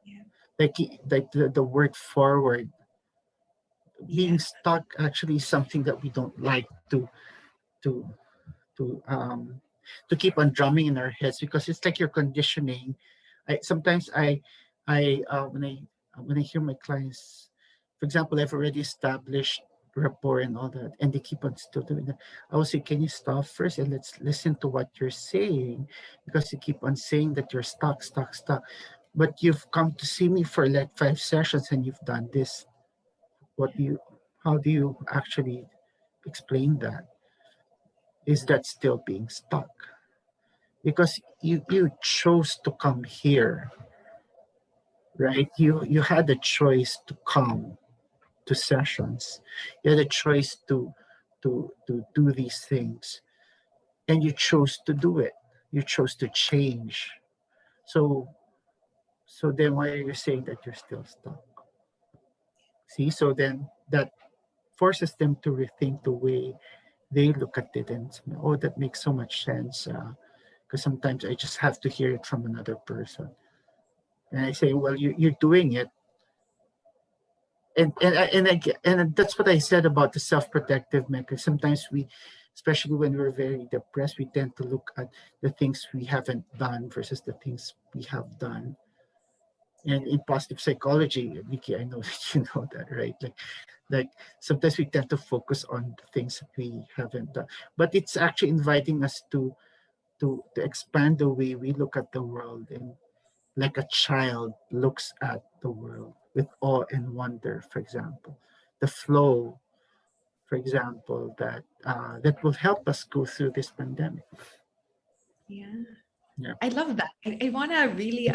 Yeah. Like the word forward, Yeah. being stuck actually is something that we don't like to to um to keep on drumming in our heads, because it's like you're conditioning. I sometimes i i uh, when I hear my clients, for example, I've already established rapport and all that, and they keep on still doing that. I will say, can you stop first and let's listen to what you're saying, because you keep on saying that you're stuck, but you've come to see me for like 5 sessions and you've done this. What do you How do you actually explain that? Is that still being stuck? Because you chose to come here, right? You had a choice to come to sessions. You had a choice to do these things, and you chose to do it. You chose to change. So so then why are you saying that you're still stuck? See, so then that forces them to rethink the way they look at it and say, oh, that makes so much sense. Because sometimes I just have to hear it from another person. And I say, well, you're doing it. And that's what I said about the self-protective mechanism. Sometimes we, especially when we're very depressed, we tend to look at the things we haven't done versus the things we have done. And in positive psychology, Nikki, I know that you know that, right? Like sometimes we tend to focus on the things that we haven't done, but it's actually inviting us to expand the way we look at the world, and like a child looks at the world with awe and wonder, for example. The flow, for example, that will help us go through this pandemic. Yeah. Yeah. I love that. I want to really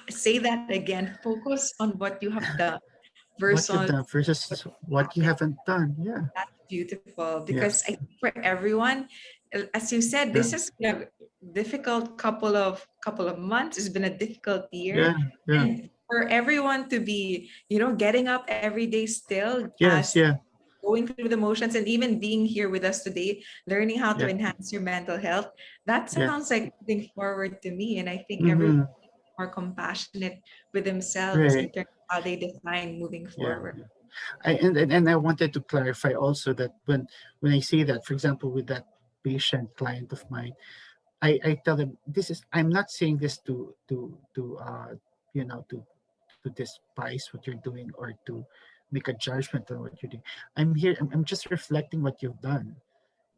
say that again. Focus on what you have done What you've versus done versus what what you happened. haven't done. Yeah. That's beautiful Yeah. because I think for everyone, as you said, this Yeah. has been a difficult couple of months. It's been a difficult year, Yeah. Yeah. and for everyone to be, getting up every day still, Yes. Yeah. going through the motions, and even being here with us today, learning how to Yeah. enhance your mental health. That Yeah. sounds like moving forward to me, and I think everyone Mm-hmm. more compassionate with themselves in Right. terms of how they define moving Yeah. forward. And I wanted to clarify also that when I say that, for example, with that patient client of mine, I tell them this is, I'm not saying this to you know to despise what you're doing or to make a judgment on what you're doing. I'm just reflecting what you've done.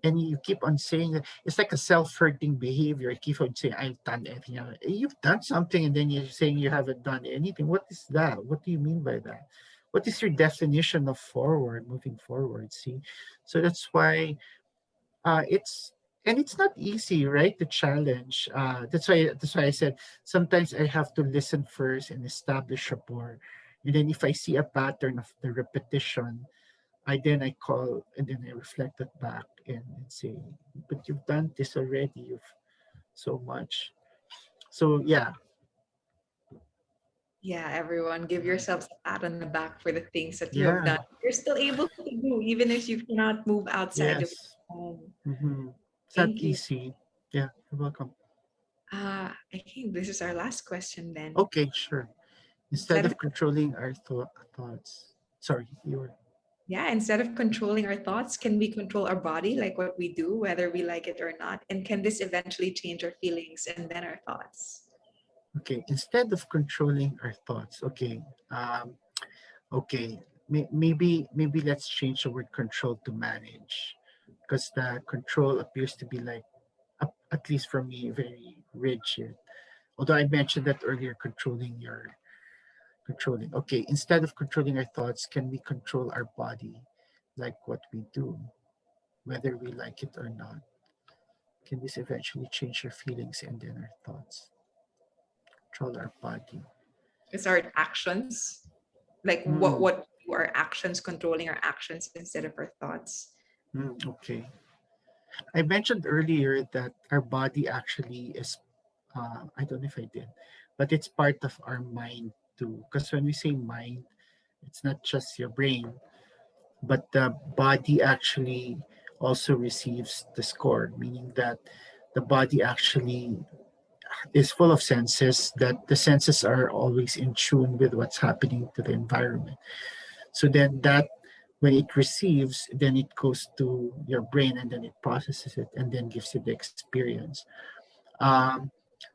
And you keep on saying that it's like a self-hurting behavior. You keep on saying, I've done everything. You've done something, and then you're saying you haven't done anything. What is that? What do you mean by that? What is your definition of forward, moving forward? See? So that's why it's, and it's not easy, right? The challenge. That's why I said sometimes I have to listen first and establish rapport. And then if I see a pattern of the repetition, I call and then I reflect it back and say, but you've done this already. You've so much. So yeah, Yeah, everyone, give yourselves a pat on the back for the things that you have yeah, done. You're still able to do, even if you cannot move outside of your yes. home. It's not Thank you. easy. Yeah, you're welcome. I think this is our last question then. Okay, sure. Instead Instead of of controlling our thoughts, sorry, you were instead of controlling our thoughts, can we control our body like what we do, whether we like it or not? And can this eventually change our feelings and then our thoughts? okay. Instead of controlling our thoughts, okay. Okay, maybe let's change the word control to manage, because the control appears to be like, at least for me, very rigid. Although I mentioned that earlier, controlling. Okay, instead of controlling our thoughts, can we control our body, like what we do, whether we like it or not? Can this eventually change our feelings and then our thoughts? Control our body. It's our actions, like what Hmm. what do our actions controlling our actions instead of our thoughts. Okay. I mentioned earlier that our body actually is, I don't know if I did, but it's part of our mind too. Because when we say mind, it's not just your brain, but the body actually also receives the score, meaning that the body actually is full of senses, that the senses are always in tune with what's happening to the environment. So then that when it receives, then it goes to your brain and then it processes it and then gives you the experience. Um,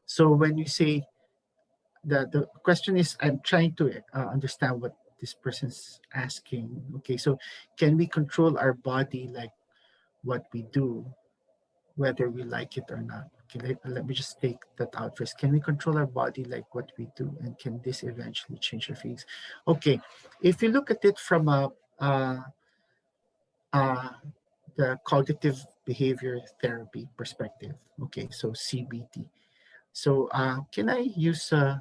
so when you say the question is, I'm trying to understand what this person's asking. Okay, so can we control our body like what we do, whether we like it or not? Okay, let me just take that out first. Can we control our body like what we do, and can this eventually change our feelings? Okay, if you look at it from uh, uh, the cognitive behavior therapy perspective, okay, so CBT. So can I use the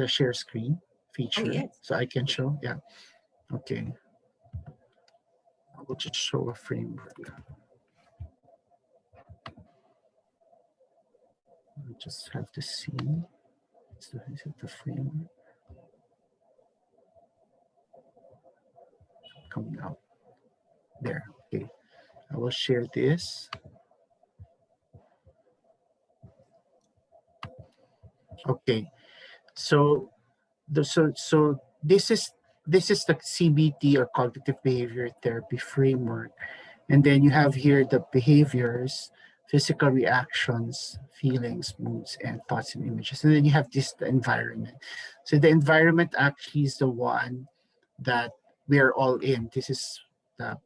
share screen Oh feature yes. so I can show? Yeah, okay. I will just show a framework. I just have to see. So is it the framework coming out? There, okay. I will will share this. Okay, so this is the CBT, or cognitive behavior therapy framework, and then you have here the behaviors, physical reactions, feelings, moods, and thoughts and images, and then you have the environment. So the environment actually is the one that we are all in. This is the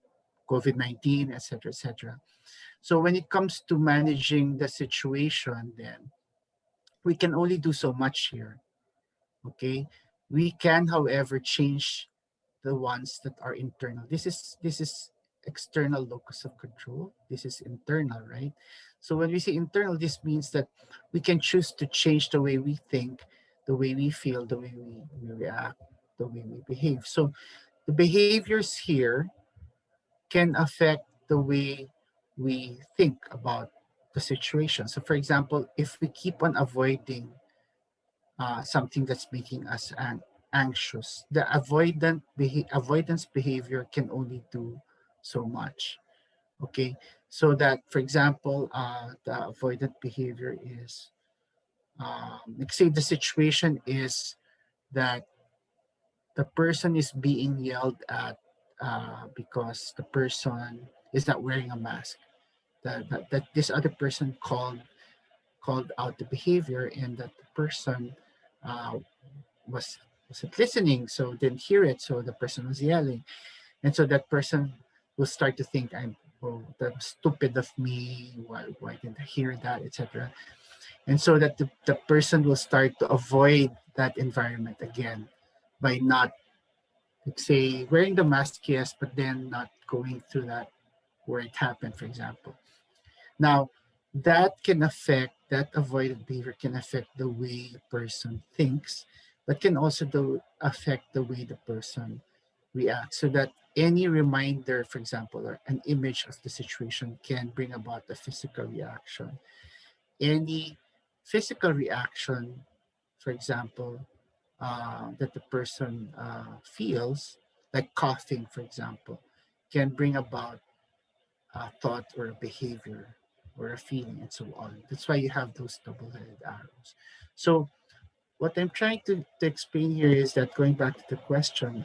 COVID-19, etc., etc. So when it comes to managing the situation, then we can only do so much here. Okay, we can, however, change the ones that are internal. This is external locus of control. This is internal, right? So when we say internal, this means that we can choose to change the way we think, the way we feel, the way we react, the way we behave. So the behaviors here can affect the way we think about the situation. So for example, if we keep on avoiding something that's making us anxious, the avoidance behavior can only do so much. Okay, so that, for example, the avoidant behavior is, let's say the situation is that the person is being yelled at because the person is not wearing a mask. That this other person called out the behavior, and that the person uh, wasn't listening, so didn't hear it, so the person was yelling, and so that person will start to think, I'm, oh, that's stupid of me, why didn't I hear that, etc. And so that the person will start to avoid that environment again by not, let's say, wearing the mask, yes, but then not going through that where it happened, for example. Now, that avoided behavior can affect the way the person thinks, but can also affect the way the person reacts. So that any reminder, for example, or an image of the situation can bring about a physical reaction. Any physical reaction, for example, that the person feels, like coughing, for example, can bring about a thought or a behavior or a feeling, and so on. That's why you have those double-headed arrows. So what I'm trying to explain here is that, going back to the question,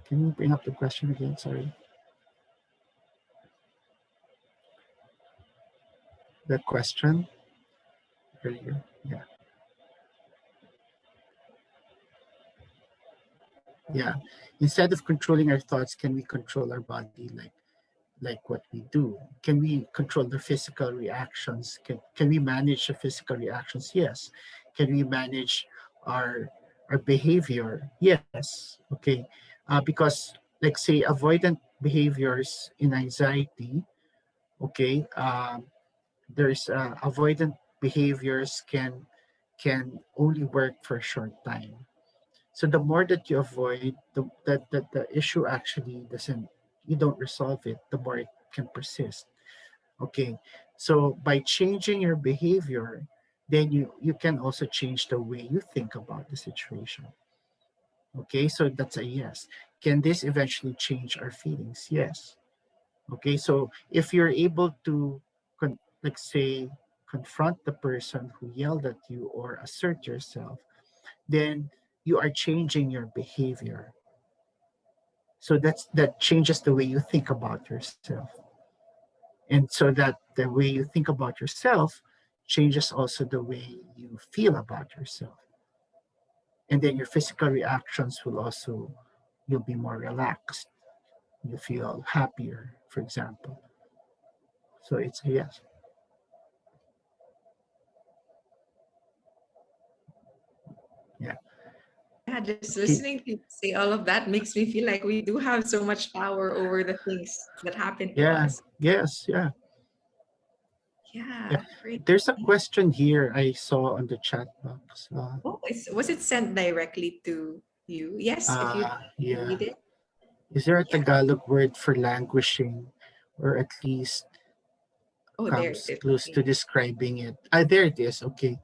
can you bring up the question again? Sorry. The question earlier. Yeah. Yeah. Instead of controlling our thoughts, can we control our body, like what we do? Can we control the physical reactions? Can we manage the physical reactions? Yes. Can we manage our our behavior? Yes. Okay. Because, like, say, avoidant behaviors in anxiety, okay, there's avoidant behaviors can only work for a short time. So the more that you avoid, that the issue actually doesn't, you don't resolve it, the more it can persist. Okay. So by changing your behavior, then you can also change the way you think about the situation. Okay. So that's a yes. Can this eventually change our feelings? Yes. Okay. So if you're able to, let's say, confront the person who yelled at you or assert yourself, then you are changing your behavior. So that changes the way you think about yourself. And so that the way you think about yourself changes also the way you feel about yourself. And then your physical reactions will also, you'll be more relaxed. You feel happier, for example. So it's a yes. Yeah. Yeah, just Okay. listening to you say all of that makes me feel like we do have so much power over the things that happen to Yeah. us. Yes. Yeah. Yeah. Yeah, great. There's a question here I saw on the chat box. Oh, was it sent directly to you? Yes, if you Yeah. read it. Is there a Yeah. Tagalog word for languishing, or at least Oh, there it comes is. close to Okay. describing it? There it is. Okay.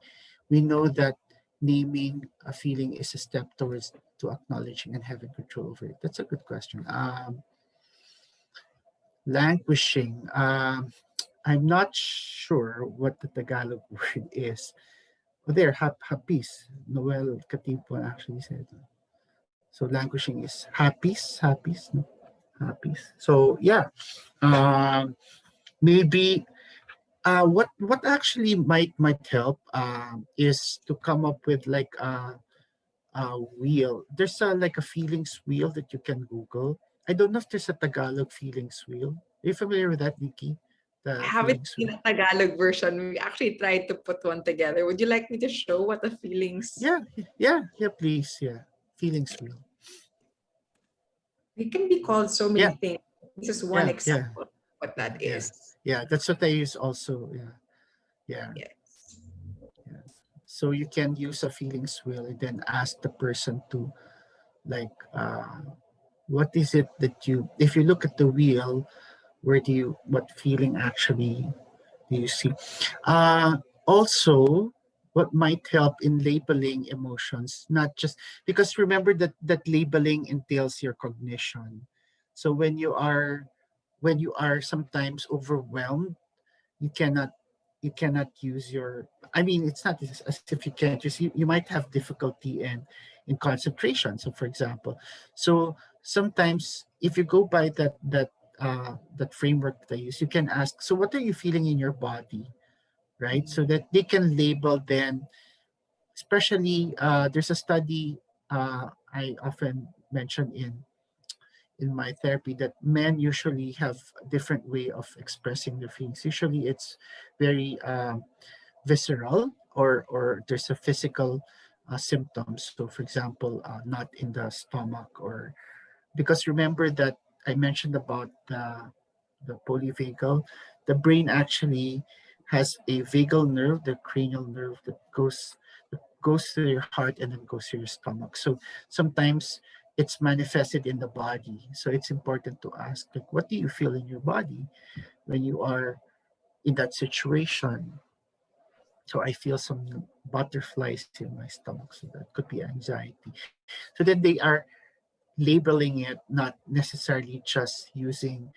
We know that naming a feeling is a step towards to acknowledging and having control over it. That's a good question. Languishing. I'm not sure what the Tagalog word is. Oh, there, hapis. Noel Katipo actually said. So languishing is hapis, no? Hapis. So yeah, maybe what actually might help is to come up with like a wheel. There's a like a feelings wheel that you can Google. I don't know if there's a Tagalog feelings wheel. Are you familiar with that, Nikki? I The haven't feelings seen wheel. a Tagalog version. We actually tried to put one together. Would you like me to show what the feelings? Yeah, please, yeah. Feelings wheel. It can be called so many Yeah, things. This is one yeah, example of what yeah, that yeah, is. yeah. That's what I use also. Yeah. Yes. Yeah. So you can use a feelings wheel and then ask the person to like what is it that you if you look at the wheel, what feeling actually do you see? Uh Also what might help in labeling emotions, not just because remember that labeling entails your cognition. So when you are sometimes overwhelmed, you cannot use your it's not as if you can't use you might have difficulty in concentration. So for example, so sometimes if you go by that framework that I use, you can ask, so what are you feeling in your body, right? So that they can label then, especially there's a study I often mention in my therapy that men usually have a different way of expressing their feelings. Usually it's very visceral, or there's a physical symptoms. So for example, not in the stomach, or because remember that I mentioned about the polyvagal, the brain actually has a vagal nerve, the cranial nerve that goes to your heart and then goes to your stomach. So sometimes it's manifested in the body. So it's important to ask, like, what do you feel in your body when you are in that situation? So I feel some butterflies in my stomach. So that could be anxiety. So then they are labeling it, not necessarily just using,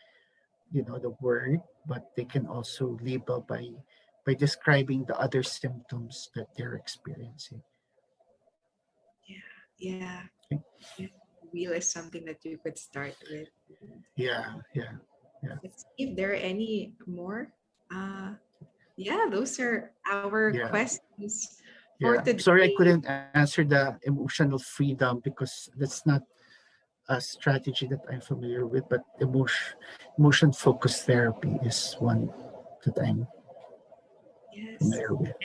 the word, but they can also label by describing the other symptoms that they're experiencing. Yeah. Okay. Yeah. Wheel is something that you could start with. Yeah. Let's see if there are any more. Uh, yeah, those are our Yeah. questions for Yeah. Sorry I today. couldn't answer the emotional freedom because that's not a strategy that I'm familiar with, but emotion focused therapy is one that I'm Yes. familiar with.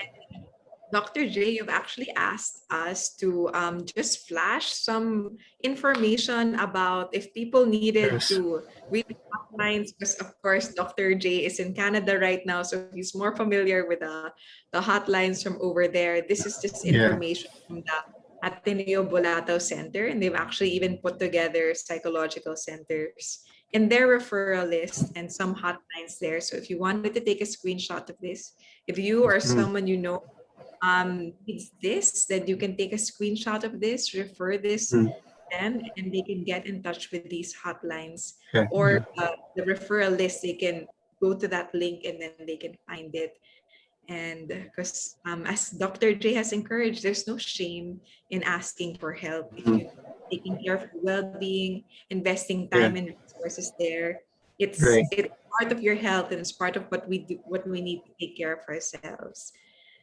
Dr. J, you've actually asked us to just flash some information about if people needed Yes. to read hotlines, because of course Dr. J is in Canada right now, so he's more familiar with the hotlines from over there. This is just Yeah. information from the Ateneo Bolatao Center, and they've actually even put together psychological centers in their referral list and some hotlines there. So if you wanted to take a screenshot of this, if you or Mm. someone you know needs this, then you can take a screenshot of this, refer this Mm. to them, and they can get in touch with these hotlines Yeah. or the referral list. They can go to that link and then they can find it. And because as Dr. J has encouraged, there's no shame in asking for help. If Mm. you're taking care of your well-being, investing Yeah. time and resources there, it's Right. part of your health and it's part of what we do, what we need to take care of ourselves.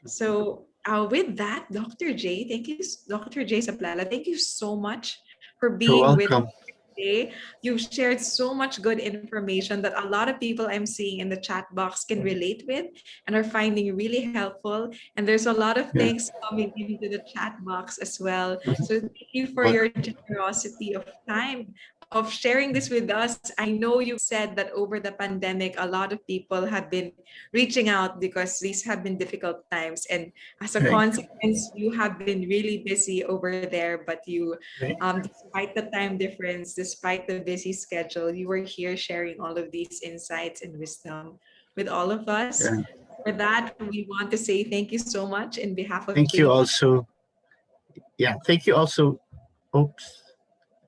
So with that, Dr. J, thank you, Dr. J Saplala, thank you so much for You're being with welcome. us today. You've shared so much good information that a lot of people I'm seeing in the chat box can relate with and are finding really helpful. And there's a lot of Yeah. things coming into the chat box as well. Mhm. So thank you for Welcome. your generosity of time of sharing this with us. I know you've said that over the pandemic, a lot of people have been reaching out because these have been difficult times. And as a Right. consequence, you have been really busy over there, but you, Right. despite the time difference, despite the busy schedule, you were here sharing all of these insights and wisdom with all of us. Yeah. For that, we want to say thank you so much in behalf of Thank you Dream. also. Yeah. Thank you also. Oops.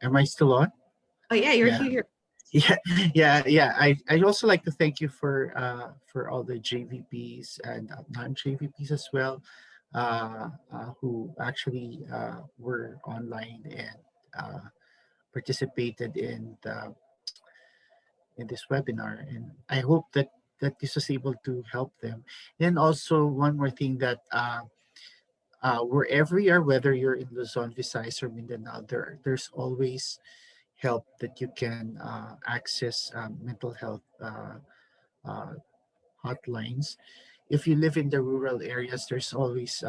Am I still on? Oh yeah, you're Yeah. here. Yeah. I also like to thank you for all the JVPs and non-JVPs as well, who actually were online and participated in this webinar, and I hope that this was able to help them. And also one more thing, that wherever you are, whether you're in Luzon, Visayas, or Mindanao, there's always help that you can access, mental health uh, hotlines. If you live in the rural areas, there's always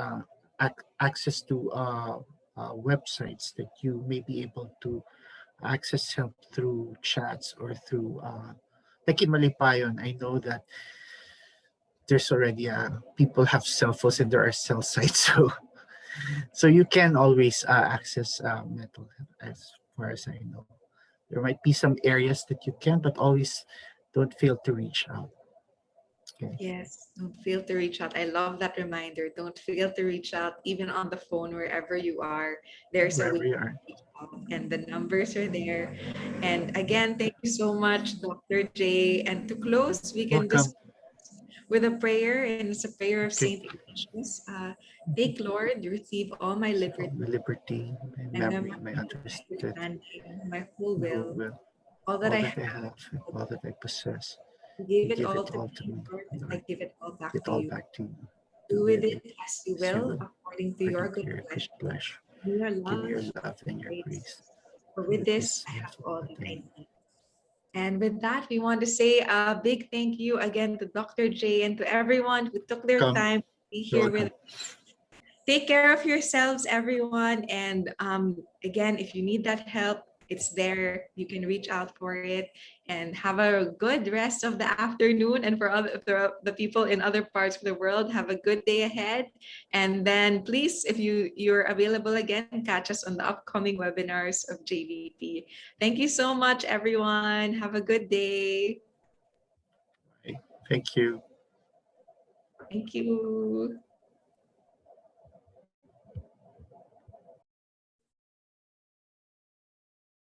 access to websites that you may be able to access help through chats or through, like in Malipayon, I know that there's already people have cell phones and there are cell sites, so you can always access mental health, as far as I know. There might be some areas that you can, but always don't fail to reach out. Okay. Yes, don't fail to reach out. I love that reminder. Don't fail to reach out, even on the phone, wherever you are. There's a Wherever way you to are. reach out, and the numbers are there. And again, thank you so much, Dr. J. And to close, we can just Welcome. with a prayer, and it's a prayer of Okay. Saint Ignatius. Take, Lord, receive all my liberty, My liberty, my my memory, memory, my my understanding, understanding, my whole my whole will, will, all that all I that have. I have, and all that I possess. Give You it give all it to all to me, me, Lord. I Lord. give it all back It to all you. back to you. Do Do with with it it as you as you will, will, according to your according good to your good pleasure. pleasure. In your Give me love your and love and your grace. grace. For For with with this, this I have is all what that I I need. need. And with that, we want to say a big thank you again to Dr. J and to everyone who took their Come. time to be You're here with welcome. us. Take care of yourselves, everyone. And again, if you need that help, it's there. You can reach out for it, and have a good rest of the afternoon. And for the people in other parts of the world, have a good day ahead. And then please, if you're available again, catch us on the upcoming webinars of JVP. Thank you so much, everyone. Have a good day. Thank you. Thank you.